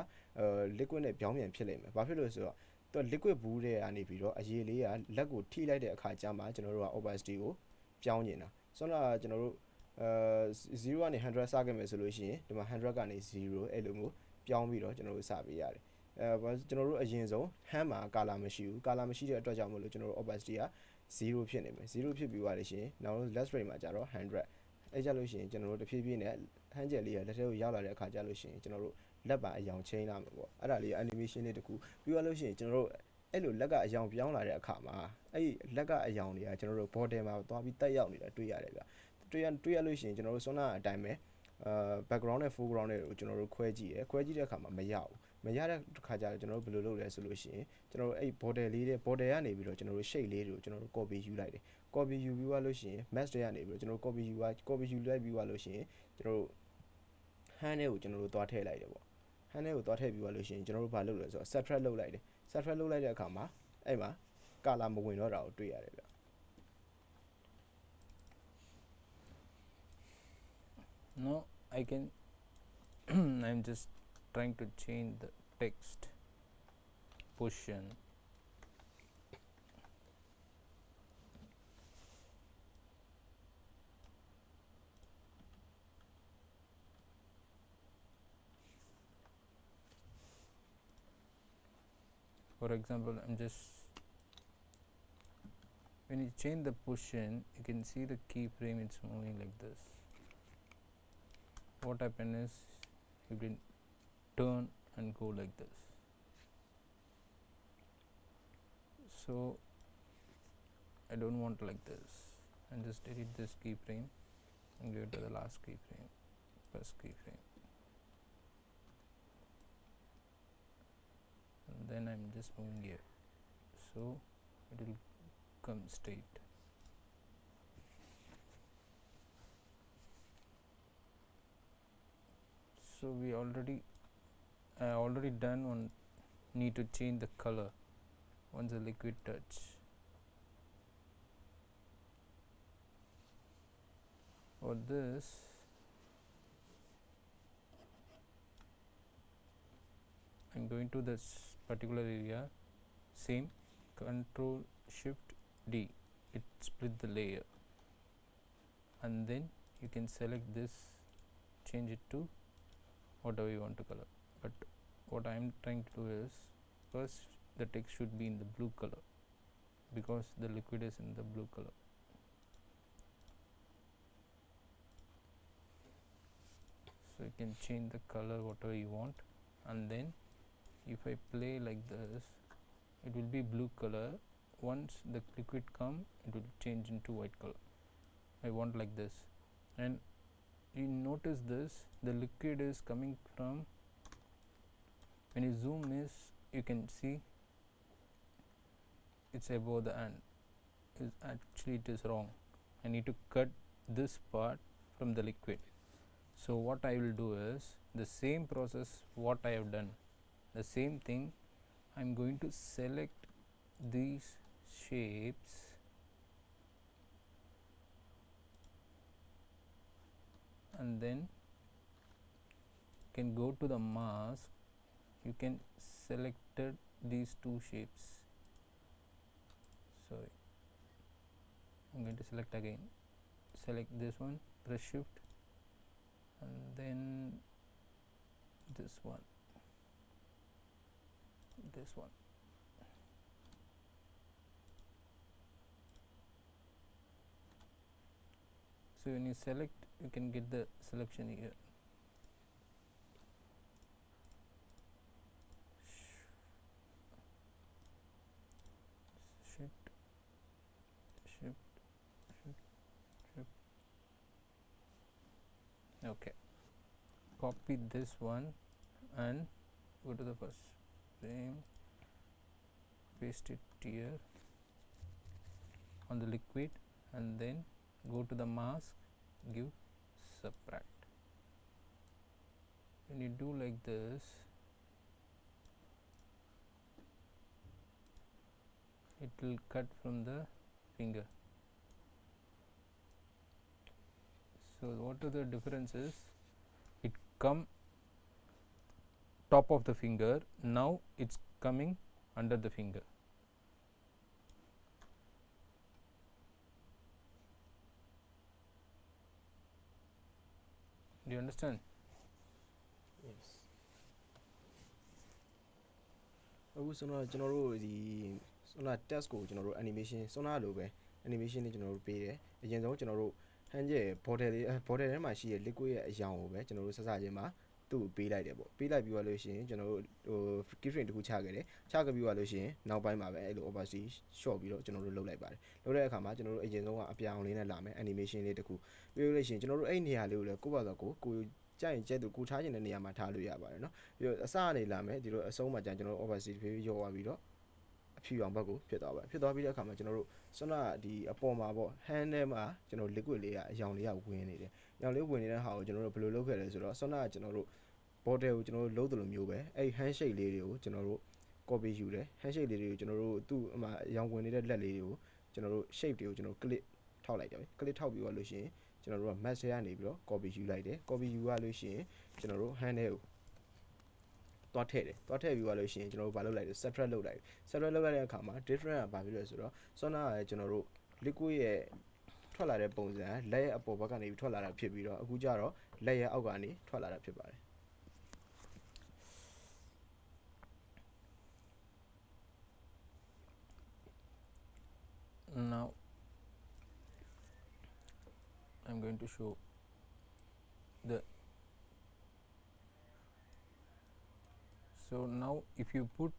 B: liquid နဲ့ပြောင်းပြန်ဖြစ်လိမ့်မယ်ဘာဖြစ်လို့လဲဆိုတော့သူ liquid ဘူးတဲ့ကနေပြီးတော့အရေလေးကလက်ကိုထိလိုက်တဲ့အခါကျမှကျွန်တော်တို့က opacity ကိုပြောင်းနေတာဆိုတော့ကျွန်တော်တို့0ကနေ100စခဲ့မယ်ဆိုလို့ရှိရင်ဒီမှာ100ကနေ0အဲ့လိုမျိုးပြောင်းပြီးတော့ကျွန်တော်တို့စပေးရတယ်ကျွန်တော်တို့အရင်ဆုံး hand မှာ color မရှိဘူး color မရှိတဲ့အတွက်ကြောင့်မလို့ကျွန်တော်တို့ opacity က0ဖြစ်နေမယ်0ဖြစ်ပြီးသွားလို့ရှိရင်နောက် last frame မှာကျတော့100အဲ့ကြလို့ရှိရင်ကျွန်တော်တို့တဖြည်းဖြည်းနဲ့ hand gel လေးကလက်ထဲကိုရောက်လာတဲ့အခါကျလို့ရှိရင်ကျွန်တော်တို့လက်ပါအယောင်ချိန်လာမှာပေါ့အဲ့ဒါလေး animation လေးတခုပြီးသွားလို့ရှိရင်ကျွန်တော်တို့အဲ့လိုလက်ကအယောင်ပြောင်းလာတဲ့အခါမှာအဲ့လက်ကအယောင်တွေကကျွန်တော်တို့ border မှာသွားပြီးတက်ရောက်နေတာတွေ့ရတယ်ဗျတွေ့ရလို့ရှိရင်ကျွန်တော်တို့ Sona အတိုင်းပဲbackground နဲ့ foreground နဲ့ကိုကျွန်တော်တို့ခွဲကြည့်ရယ်ခွဲကြည့်တဲ့အခါမှာမရဘူးမရတဲ့အခါကျတော့ကျွန်တော်တို့ဘယ်လိုလုပ်လဲဆိုလို့ရှိရင်ကျွန်တော်တို့အဲ့ border လေးတွေ border ကနေပြီးတော့ကျွန်တော်တို့ shape လေးတွေကိုကျွန်တော်တို့ copy ယူလိုက်တယ် copy ယူပြီးသွားလို့ရှိရင် mask တွေကနေပြီးတော့ကျွန်တော်တို့ copy ယူလိုက်ပြီးသွားလို့ရှိရင်ကျွန်တော်တို့ hand နဲ့ကိုကျွန်တော်တို့သွားထည့်လိုက်တယ်ပေါ့ hand နဲ့ကိုသွားထည့်ပြီးသွားလို့ရှိရင်ကျွန်တော်တို့ဘာလုပ်လဲဆိုတော့ subtract လုပ်လိုက်တယ် subtract လုပ်လိုက်တဲ့အခါမှာအဲ့မှာ color မဝင်တော့တာကိုတွေ့ရတယ်ဗျ
A: No, I can I'm just trying to change the text position. For example, I'm just when you change the position you can see the keyframe it's moving like this. What happened is you can turn and go like this. So I don't want like this and just delete this keyframe and give it to the last keyframe, first keyframe, and then I'm just moving here so it will come straight. So we already done one. Need to change the color once the liquid touch. For this I'm going to this particular area, same control shift D, it split the layer, and then you can select this, change it to whatever you want to color, but what I am trying to do is first the text should be in the blue color because the liquid is in the blue color. So you can change the color whatever you want, and then if I play like this it will be blue color. Once the liquid come it will change into white color. I want like this, and you notice this, the liquid is coming from, when you zoom is you can see it's above the hand. Actually it is wrong. I need to cut this part from the liquid. So what I will do is the same process what I have done, the same thing. I'm going to select these shapes and then can go to the mask. You can select these two shapes. Sorry, I'm going to select again, select this one, press shift, and then this one, this one. So when you select you can get the selection here. Shift, shift, shift, shift. Okay, copy this one and go to the first frame, paste it here on the liquid, and then go to the mask, give subtract. When you do like this it will cut from the finger. So what are the differences? It come top of the finger, now it's coming under the finger. Do you understand?
B: Yes. အခုဆိုတော့ကျွန်တော်တို့ဒီဆိုတော့ test ကိုကျွန်တော်တို့ animation ဆိုတော့လိုပဲ animation လေးကျွန်တော်တို့ပေးတယ်အရင်ဆုံးကျွန်တော်တို့ hand ရဲ့ border လေး border ထဲမှာရှိတဲ့ liquid ရဲ့အရောင်ကိုပဲကျွန်တော်တို့ဆက်စချင်းမှာသူ့ကိုပေးလိုက်တယ်ပေါ့ပေးလိုက်ပြီးသွားလို့ရှိရင်ကျွန်တော်တို့ဟို keyframe တစ်ခုချခဲ့တယ်ချခဲ့ပြီးသွားလို့ရှိရင်နောက်ပိုင်းမှာပဲအဲ့လို opacity short ပြီးတော့ကျွန်တော်တို့လုပ်လိုက်ပါတယ်လုပ်တဲ့အခါမှာကျွန်တော်တို့အရင်ဆုံးကအပြောင်လေးနဲ့လာမယ် animation လေးတစ်ခုပြီးလို့ရှိရင်ကျွန်တော်တို့အဲ့နေရာလေးကိုလည်းကိုယ့်ဘာသာကိုကြိုက်ရင်ကြက်သူကိုထားခြင်းတဲ့နေရာမှာထားလို့ရပါတယ်เนาะပြီးတော့အစကနေလာမယ်ဒီလိုအဆုံးမှာကျန်ကျွန်တော်တို့ opacity ဖြည်းဖြည်းရောသွားပြီးတော့အဖြူရောင်ဘက်ကိုဖြစ်သွားပါတယ်ဖြစ်သွားပြီးတဲ့အခါမှာကျွန်တော်တို့ဆွမ်းနာဒီအပေါ်မှာပေါ့ hand ထဲမှာကျွန်တော် liquid လေးကအရောင်လေးကဝင်နေတယ်အရောင်လေးဝင်နေတဲ့ဟာကိုကျွန်တော်တို့ဘယ်လိုလုပ်ခဲ့လဲဆိုတော့ဆွမ်းနာကကျွန်တော်တို့ border ကိုကျွန်တော်တို့လုပ်တယ်လို့မျိုးပဲအဲ့ hand shape လေးတွေကိုကျွန်တော်တို့ copy ယူတယ် hand shape လေးတွေကိုကျွန်တော်တို့သူ့အမှအရောင်ဝင်နေတဲ့လက်လေးတွေကိုကျွန်တော်တို့ shape တွေကိုကျွန်တော် click ထောက်လိုက်တယ် click ထောက်ပြီးတော့လို့ရှိရင်ကျွန်တော်တို့က mask ထဲကနေပြီးတော့ copy ယူလိုက်တယ် copy ယူရလို့ရှိရင်ကျွန်တော်တို့ hand ထဲကိုသွားထည့်တယ်သွားထည့်ပြီးသွားလို့ရှိရင်ကျွန်တော်တို့ဘာလုပ်လိုက်လဲ separate လုပ်လိုက် separate လုပ်လိုက်တဲ့အခါမှာ different ကဘာဖြစ်လဲဆိုတော့ဆွမ်းနာကကျွန်တော်တို့ liquid ရဲ့ထွက်လာတဲ့ပုံစံလက်ရဲ့အပေါ်ဘက်ကနေထွက်လာတာဖြစ်ပြီးတော့အခုကျတော့လက်ရဲ့အောက်ကနေထွက်လာတာဖြစ်ပါတယ်
A: Now I'm going to show the so now if you put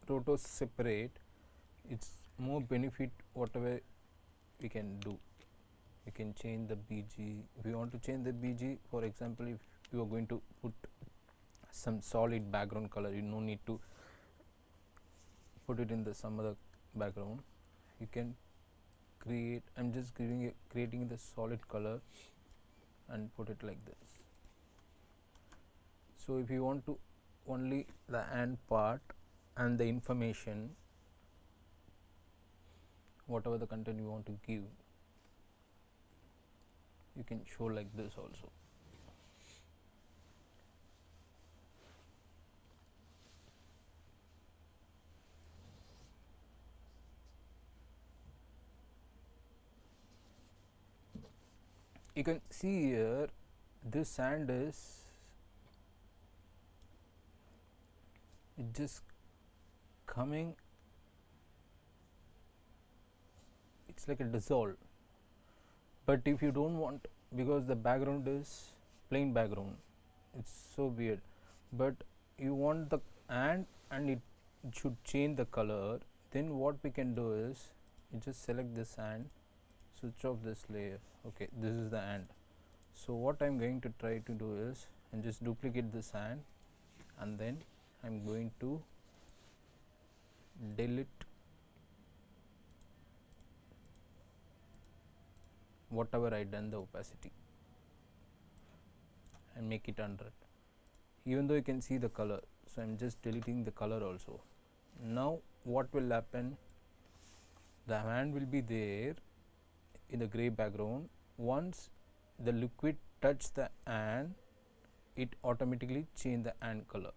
A: roto separate it's more benefit whatever we can do we can change the bg if you want to change the bg for example if you are going to put some solid background color you no need to put it in the some other background you can create I'm just creating the solid color and put it like this so if you want to only the end part and the information whatever the content you want to give you can show like this also you can see here this sand is it just coming it's like a dissolve but if you don't want because the background is plain background it's so weird but you want the and it should change the color then what we can do is you just select this and switch off this layer okay this is the ant so what I'm going to try to do is and just duplicate this ant and then I'm going to delete whatever I done the opacity and make it 100 even though you can see the color so I'm just deleting the color also now what will happen the hand will be there in the gray background once the liquid touch the ant it automatically change the ant color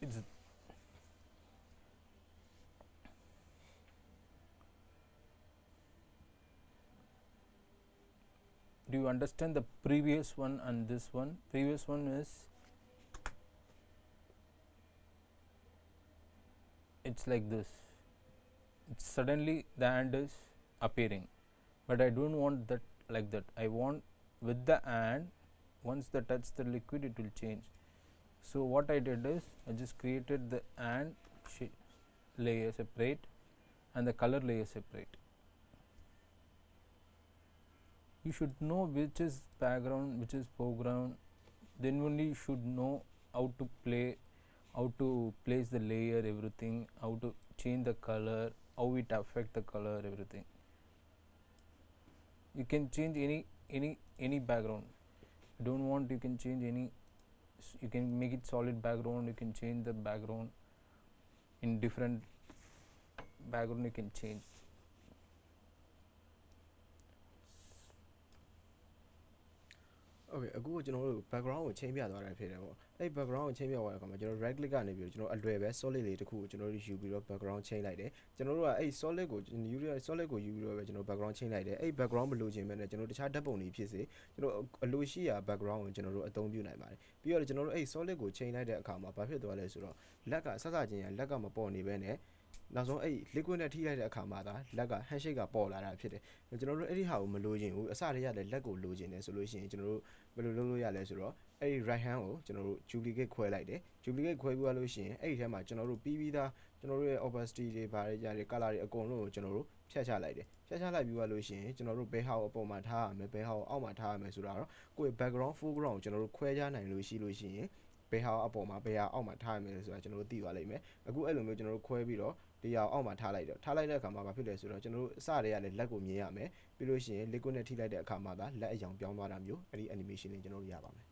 A: it's do you understand the previous one and this one previous one is it's like this it's suddenly the ant is appearing but I don't want that like that I want with the ant once the touch the liquid it will change so what I did is I just created the ant layer separate and the color layer separate you should know which is background which is foreground then only you should know how to place the layer everything how to change the color how it affect the color everything you can change any background you don't want you can change any you can make it solid background you can change the background in different background you can change.
B: Okay အခုကျွန်တော်တို့ background ကိုချိန်ပြသွားတာဖြစ်တယ်ပေါ့အဲ့ background ကိုချိန်ပြသွားတဲ့အခါမှာကျွန်တော် right click ကနေပြီးတော့ကျွန်တော်အလွယ်ပဲ solid လေးတစ်ခုကိုကျွန်တော်တို့ယူပြီးတော့ background ချိန်လိုက်တယ်ကျွန်တော်တို့ကအဲ့ solid ကိုယူပြီးတော့ပဲကျွန်တော် background ချိန်လိုက်တယ်အဲ့ background မလိုချင်မဲ့နဲ့ကျွန်တော်တခြားဓာတ်ပုံတွေဖြစ်စေကျွန်တော်အလိုရှိရာ background ကိုကျွန်တော်တို့အသုံးပြုနိုင်ပါတယ်ပြီးတော့ကျွန်တော်တို့အဲ့ solid ကိုချိန်လိုက်တဲ့အခါမှာဘာဖြစ်သွားလဲဆိုတော့လက်ကစစချင်းရလက်ကမပေါ်နေပဲနဲ့နောက်ဆုံးအဲ့ liquid နဲ့ထိလိုက်တဲ့အခါမှာဒါလက်က handshake ကပေါ်လာတာဖြစ်တယ်ကျွန်တော်တို့အဲ့ဒီဟာကိုမလိုချင်ဘူးအစတည်းရတဲ့လက်ကိုလိုချင်တယ်ဆိုလို့ရှိရင်ကျွန်တော်တို့ဘယ်လိုလုပ်လို့ရလဲဆိုတော့အဲ့ဒီ right hand ကိုကျွန်တော်တို့ duplicate ခွဲလိုက်တယ် duplicate ခွဲပြီးလို့ရှိရင်အဲ့ဒီထဲမှာကျွန်တော်တို့ပြီးသားကျွန်တော်တို့ရဲ့ opacity တွေဘာတွေကြားတွေ color တွေအကုန်လုံးကိုကျွန်တော်တို့ဖြတ်ချလိုက်တယ်ဖြတ်ချလိုက်ပြီးလို့ရှိရင်ကျွန်တော်တို့ဘယ်ဟာကိုအပေါ်မှာထားရမယ်ဘယ်ဟာကိုအောက်မှာထားရမယ်ဆိုတာတော့ကိုယ့်ရဲ့ background foreground ကိုကျွန်တော်တို့ခွဲခြားနိုင်လို့ရှိရင်ဘယ်ဟာအပေါ်မှာဘယ်ဟာအောက်မှာထားရမယ်ဆိုတာကျွန်တော်တို့သိသွားလိမ့်မယ်အခုအဲ့လိုမျိုးကျွန်တော်တို့ခွဲပြီးတော့ဒီဟာအောက်မှာထားလိုက်တော့ထားလိုက်တဲ့အခါမှာဘာဖြစ်လဲဆိုတော့ကျွန်တော်တို့အစတည်းကလည်းလက်ကိုမြင်ရမယ်ပြီးလို့ရှိရင် liquid နဲ့ထိလိုက်တဲ့အခါမှာဒါလက်အယောင်ပြောင်းသွားတာမျိုးအဲ့ဒီ animation လေးကျွန်တော်တို့ရပါမယ်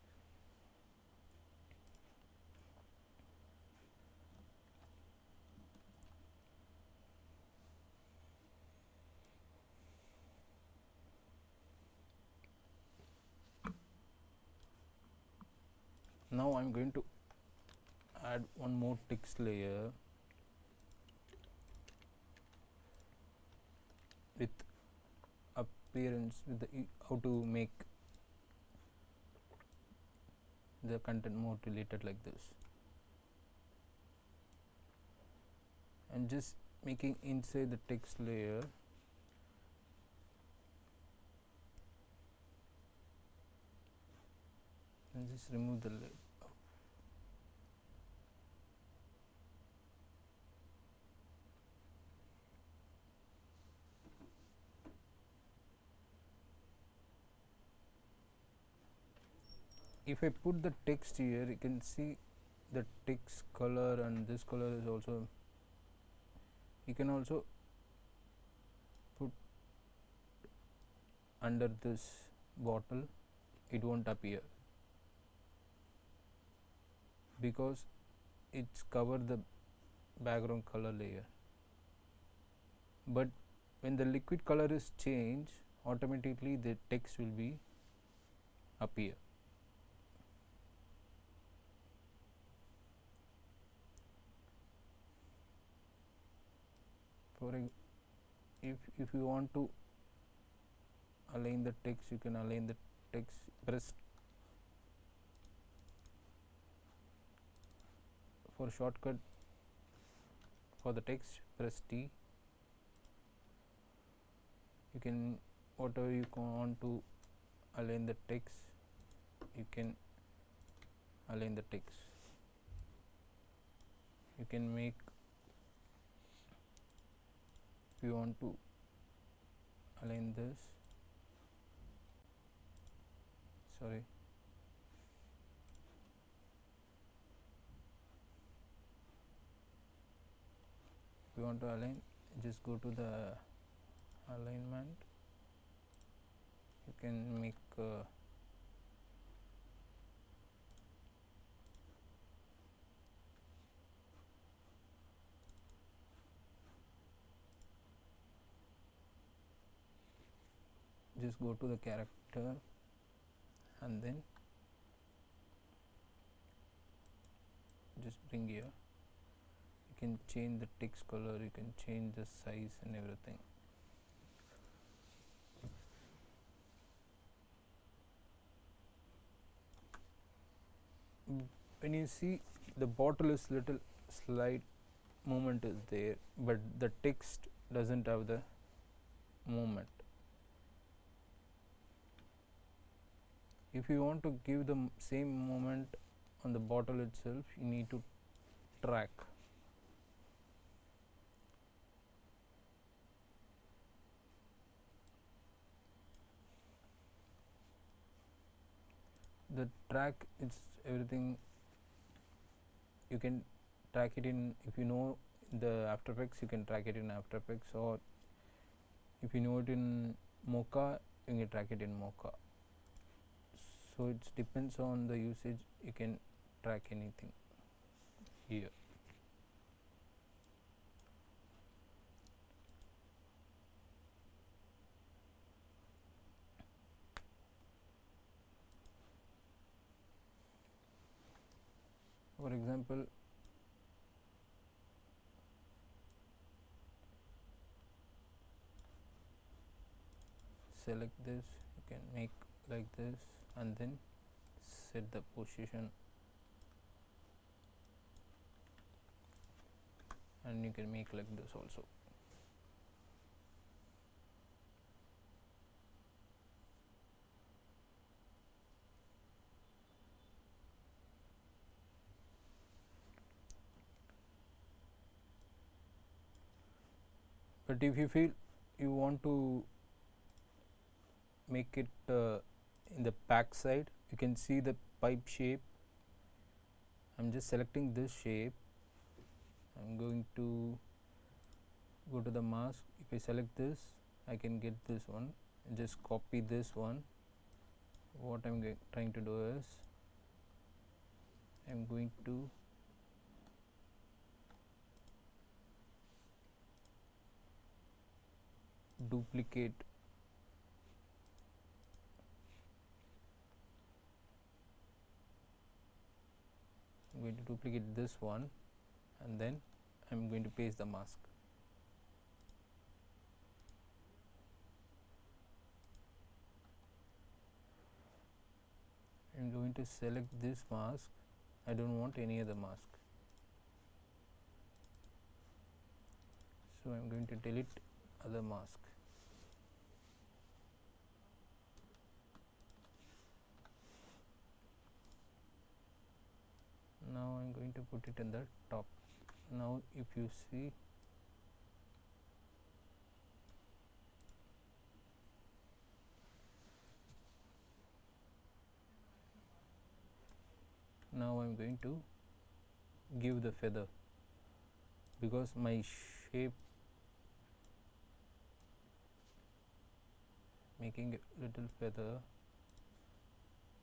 A: Now I'm going to add one more text layer with appearance with the how to make the content more related like this and just making inside the text layer and just remove the layer. If I put the text here, you can see the text color and this color is also, you can also put under this bottle, it won't appear because it's cover the background color layer, but when the liquid color is changed, automatically the text will be appear. For if you want to align the text, you can align the text, press for shortcut for the text, press T. You can whatever you want to align the text, you can align the text. You can make, if you want to align this, sorry, if you want to align, just go to the alignment. You can make just go to the character and then just bring here. You can change the text color, you can change the size and everything. When you see the bottle is little slight movement is there, but the text doesn't have the movement. If you want to give the same movement on the bottle itself, you need to track. The track is everything. You can track it in, if you know the After Effects, you can track it in After Effects, or if you know it in Mocha, you can track it in Mocha. So it depends on the usage, you can track anything here. For example, select this, you can make like this and then set the position, and you can make like this also. But if you feel you want to make it in the back side, you can see the pipe shape. I'm just selecting this shape. I'm going to go to the mask. If I select this, I can get this one and just copy this one. What I'm trying to do is I'm going to duplicate this one, and then I'm going to paste the mask. I'm going to select this mask. I don't want any other mask, so I'm going to delete other mask. Now I'm going to put it in the top. Now if you see, now I'm going to give the feather, because my shape making a little feather.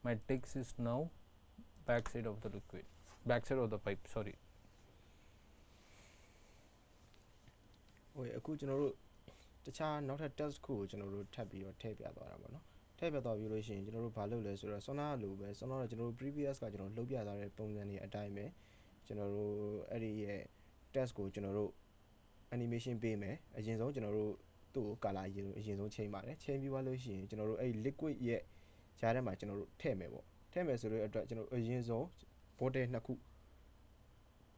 A: My text is now backside of the liquid, backside of the pipe, sorry.
B: ဟိုအခုကျွန်တော်တို့တခြားနောက်ထပ် test ခုကိုကျွန်တော်တို့ထပ်ပြီးတော့ထည့်ပြသွားတာပေါ့နော်ထည့်ပြသွားပြီးလို့ရှိရင်ကျွန်တော်တို့ဘာလုပ်လဲဆိုတော့ဆောနာလိုပဲဆောနာကကျွန်တော်တို့ previous ကကျွန်တော်လှုပ်ပြသွားတဲ့ပုံစံတွေအတိုင်းပဲကျွန်တော်တို့အဲ့ဒီရဲ့ test ကိုကျွန်တော်တို့ animation ပေးမယ်အရင်ဆုံးကျွန်တော်တို့သူ့ကို color အရင်ဆုံးချိန်ပါတယ်ချိန်ပြီးသွားလို့ရှိရင်ကျွန်တော်တို့အဲ့ liquid ရဲ့ဂျားထဲမှာကျွန်တော်တို့ထည့်မယ်ပေါ့ထည့်မယ်ဆိုတော့အတွက်ကျွန်တော်အရင်ဆုံး bottle နှစ်ခု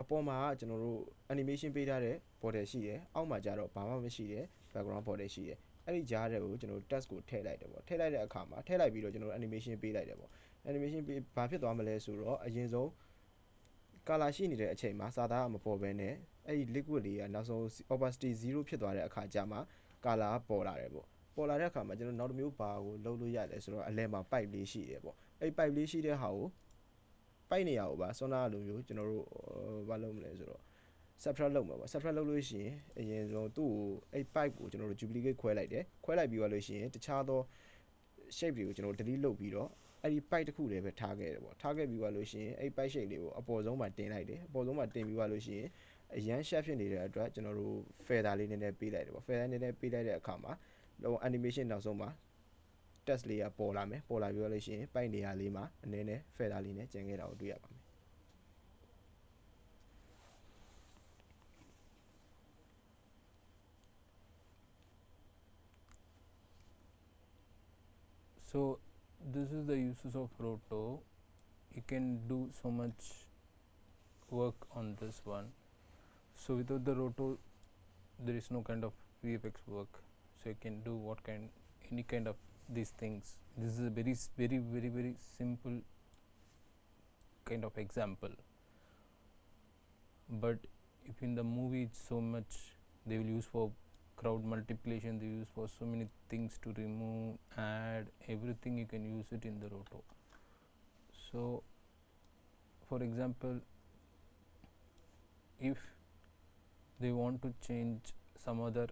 B: အပေါ်မှာကျွန်တော်တို့ animation ပေးထားတဲ့ bottle ရှိတယ်အောက်မှာကျတော့ဘာမှမရှိတဲ့ background bottle ရှိတယ်အဲ့ဒီကြားတဲ့ကိုကျွန်တော် text ကိုထည့်လိုက်တယ်ပေါ့ထည့်လိုက်တဲ့အခါမှာထည့်လိုက်ပြီးတော့ကျွန်တော် animation ပေးလိုက်တယ်ပေါ့ animation ပေးဘာဖြစ်သွားမလဲဆိုတော့အရင်ဆုံး color ရှိနေတဲ့အချိန်မှာစာသားကမပေါ်ဘဲနဲ့အဲ့ဒီ liquid လေးကနောက်ဆုံး opacity 0ဖြစ်သွားတဲ့အခါကျမှ color ကပေါ်လာတယ်ပေါ့ပေါ်လာတဲ့အခါမှာကျွန်တော်နောက်တစ်မျိုးဘာကိုလုပ်လို့ရလဲဆိုတော့အလဲမှာ pipe လေးရှိတယ်ပေါ့အဲ့ pipe လေးရှိတဲ့ဟာကိုပိုက်နေရအောင်ပါဆောနာလိုမျိုးကျွန်တော်တို့ဘာလုပ်မလဲဆိုတော့ subtract လုပ်မှာပေါ့ subtract လုပ်လို့ရှိရင်အရင်ဆုံးသူ့ကိုအဲ့ pipe ကိုကျွန်တော်တို့ duplicate ခွဲလိုက်တယ်ခွဲလိုက်ပြီးသွားလို့ရှိရင်တခြားသော shape တွေကိုကျွန်တော် delete လုပ်ပြီးတော့အဲ့ဒီ pipe တစ်ခုတည်းပဲထားခဲ့တယ်ပေါ့ထားခဲ့ပြီးသွားလို့ရှိရင်အဲ့ pipe shape လေးကိုအပေါ်ဆုံးမှာတင်လိုက်တယ်အပေါ်ဆုံးမှာတင်ပြီးသွားလို့ရှိရင်အရန် shape ဖြစ်နေတဲ့အတွက်ကျွန်တော်တို့ feather လေးနည်းနည်းပေးလိုက်တယ်ပေါ့ feather နည်းနည်းပေးလိုက်တဲ့အခါမှာလော animation နောက်ဆုံးမှာ test လေးကပေါ်လာမယ်ပေါ်လာပြီးတော့လို့ရှိရင် pipe နေရာလေးမှာအနည်းနဲ့ feather လေးနဲ့ကျန်ခဲ့တာကိုတွေ့ရပါမယ်
A: So this is the uses of Roto. You can do so much work on this one. So without the Roto there is no kind of VFX work, so you can do any kind of these things. This is a very simple kind of example, but if in the movie it's so much they will use for crowd multiplication, they use for so many things to remove, add, everything you can use it in the Roto. So for example, if they want to change some other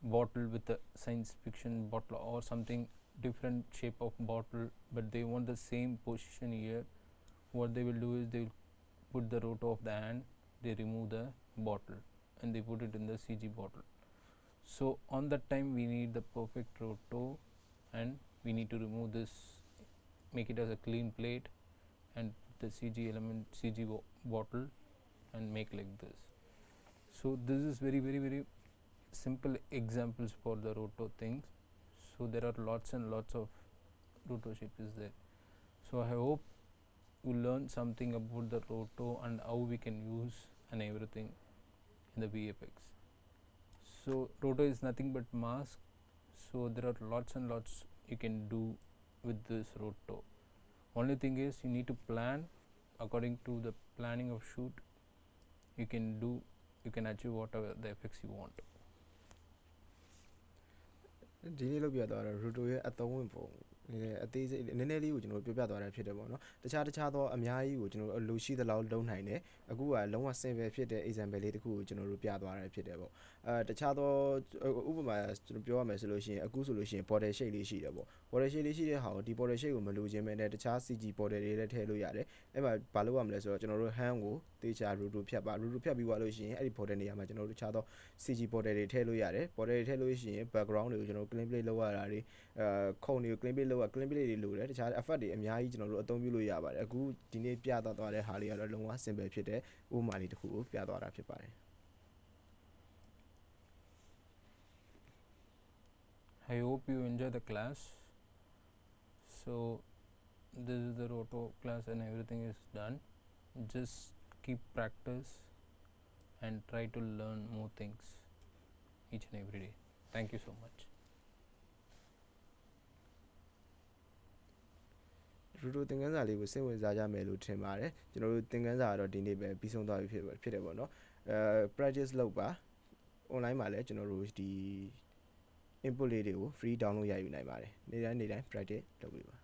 A: bottle with a science fiction bottle or something different shape of bottle, but they want the same position here, what they will do is they will put the Roto of the hand, they remove the bottle and they put it in the CG bottle. So on that time we need the perfect Roto, and we need to remove this, make it as a clean plate and put the CG element, CG bottle, and make like this. So this is very simple examples for the roto things. So there are lots and lots of roto shape is there. So I hope you learn something about the roto and how we can use and everything in the VFX. So roto is nothing but mask. So there are lots and lots you can do with this roto. Only thing is you need to plan according to the planning of shoot. You can achieve whatever the effects you want.
B: ဒီနေ့လောက်ပြသွားတော့ Roto ရဲ့အသုံးဝင်ပုံအသေးစိတ်နည်းနည်းလေးကိုကျွန်တော်ပြောပြသွားတာဖြစ်တယ်ပေါ့နော်တခြားသောအများကြီးကိုကျွန်တော်လိုရှိသလောက်လုံးနိုင်တယ်အခုကလုံးဝ simple ဖြစ်တဲ့ example လေးတစ်ခုကိုကျွန်တော်တို့ပြသွားတာဖြစ်တယ်ပေါ့တခြားသောဥပမာကျွန်တော်ပြောရမယ်ဆိုလို့ရှိရင်အခုဆိုလို့ရှိရင် border shape လေးရှိတယ်ပေါ့ border shape လေးရှိတဲ့ဟာကိုဒီ border shape ကိုမလိုချင်ပဲနဲ့တခြား CG border တွေလည်းထည့်လို့ရတယ်အဲ့မှာဘာလုပ်ရမလဲဆိုတော့ကျွန်တော်တို့ hand ကိုတေချာ Roto ဖြတ်ပြီးသွားလို့ရှိရင်အဲ့ဒီ border နေရာမှာကျွန်တော်တို့တခြားသော CG border တွေထည့်လို့ရတယ် border တွေထည့်လို့ရှိရင် background တွေကိုကျွန်တော် clean play လုပ်ရတာတွေခုံတွေကို clean play လုပ်ရ clean play တွေလိုတယ်တခြား effect တွေအများကြီးကျွန်တော်တို့အသုံးပြုလို့ရပါတယ်အခုဒီနေ့ပြသွားတဲ့ဟာလေးကတော့လုံးဝ simple ဖြစ်တဲ့ဥပမာလေးတစ်ခုကိုပြသွားတာဖြစ်ပါတယ်
A: I hope you enjoy the class. So this is the roto class and everything is done. Just keep practice and try to learn more things each and every day. Thank you so much.
B: Roto သင်ခန်းစာလေးကိုစိတ်ဝင်စားကြမယ်လို့ထင်ပါတယ်ကျွန်တော်တို့သင်ခန်းစာကတော့ဒီနေ့ပဲပြီးဆုံးသွားပြီဖြစ်တယ်ပေါ့နော်practice လုပ်ပါ online မှာလည်းကျွန်တော်တို့ဒီ input လေးတွေကို free download ရယူနိုင်ပါတယ်နေ့တိုင်း practice လုပ်ပေးပါ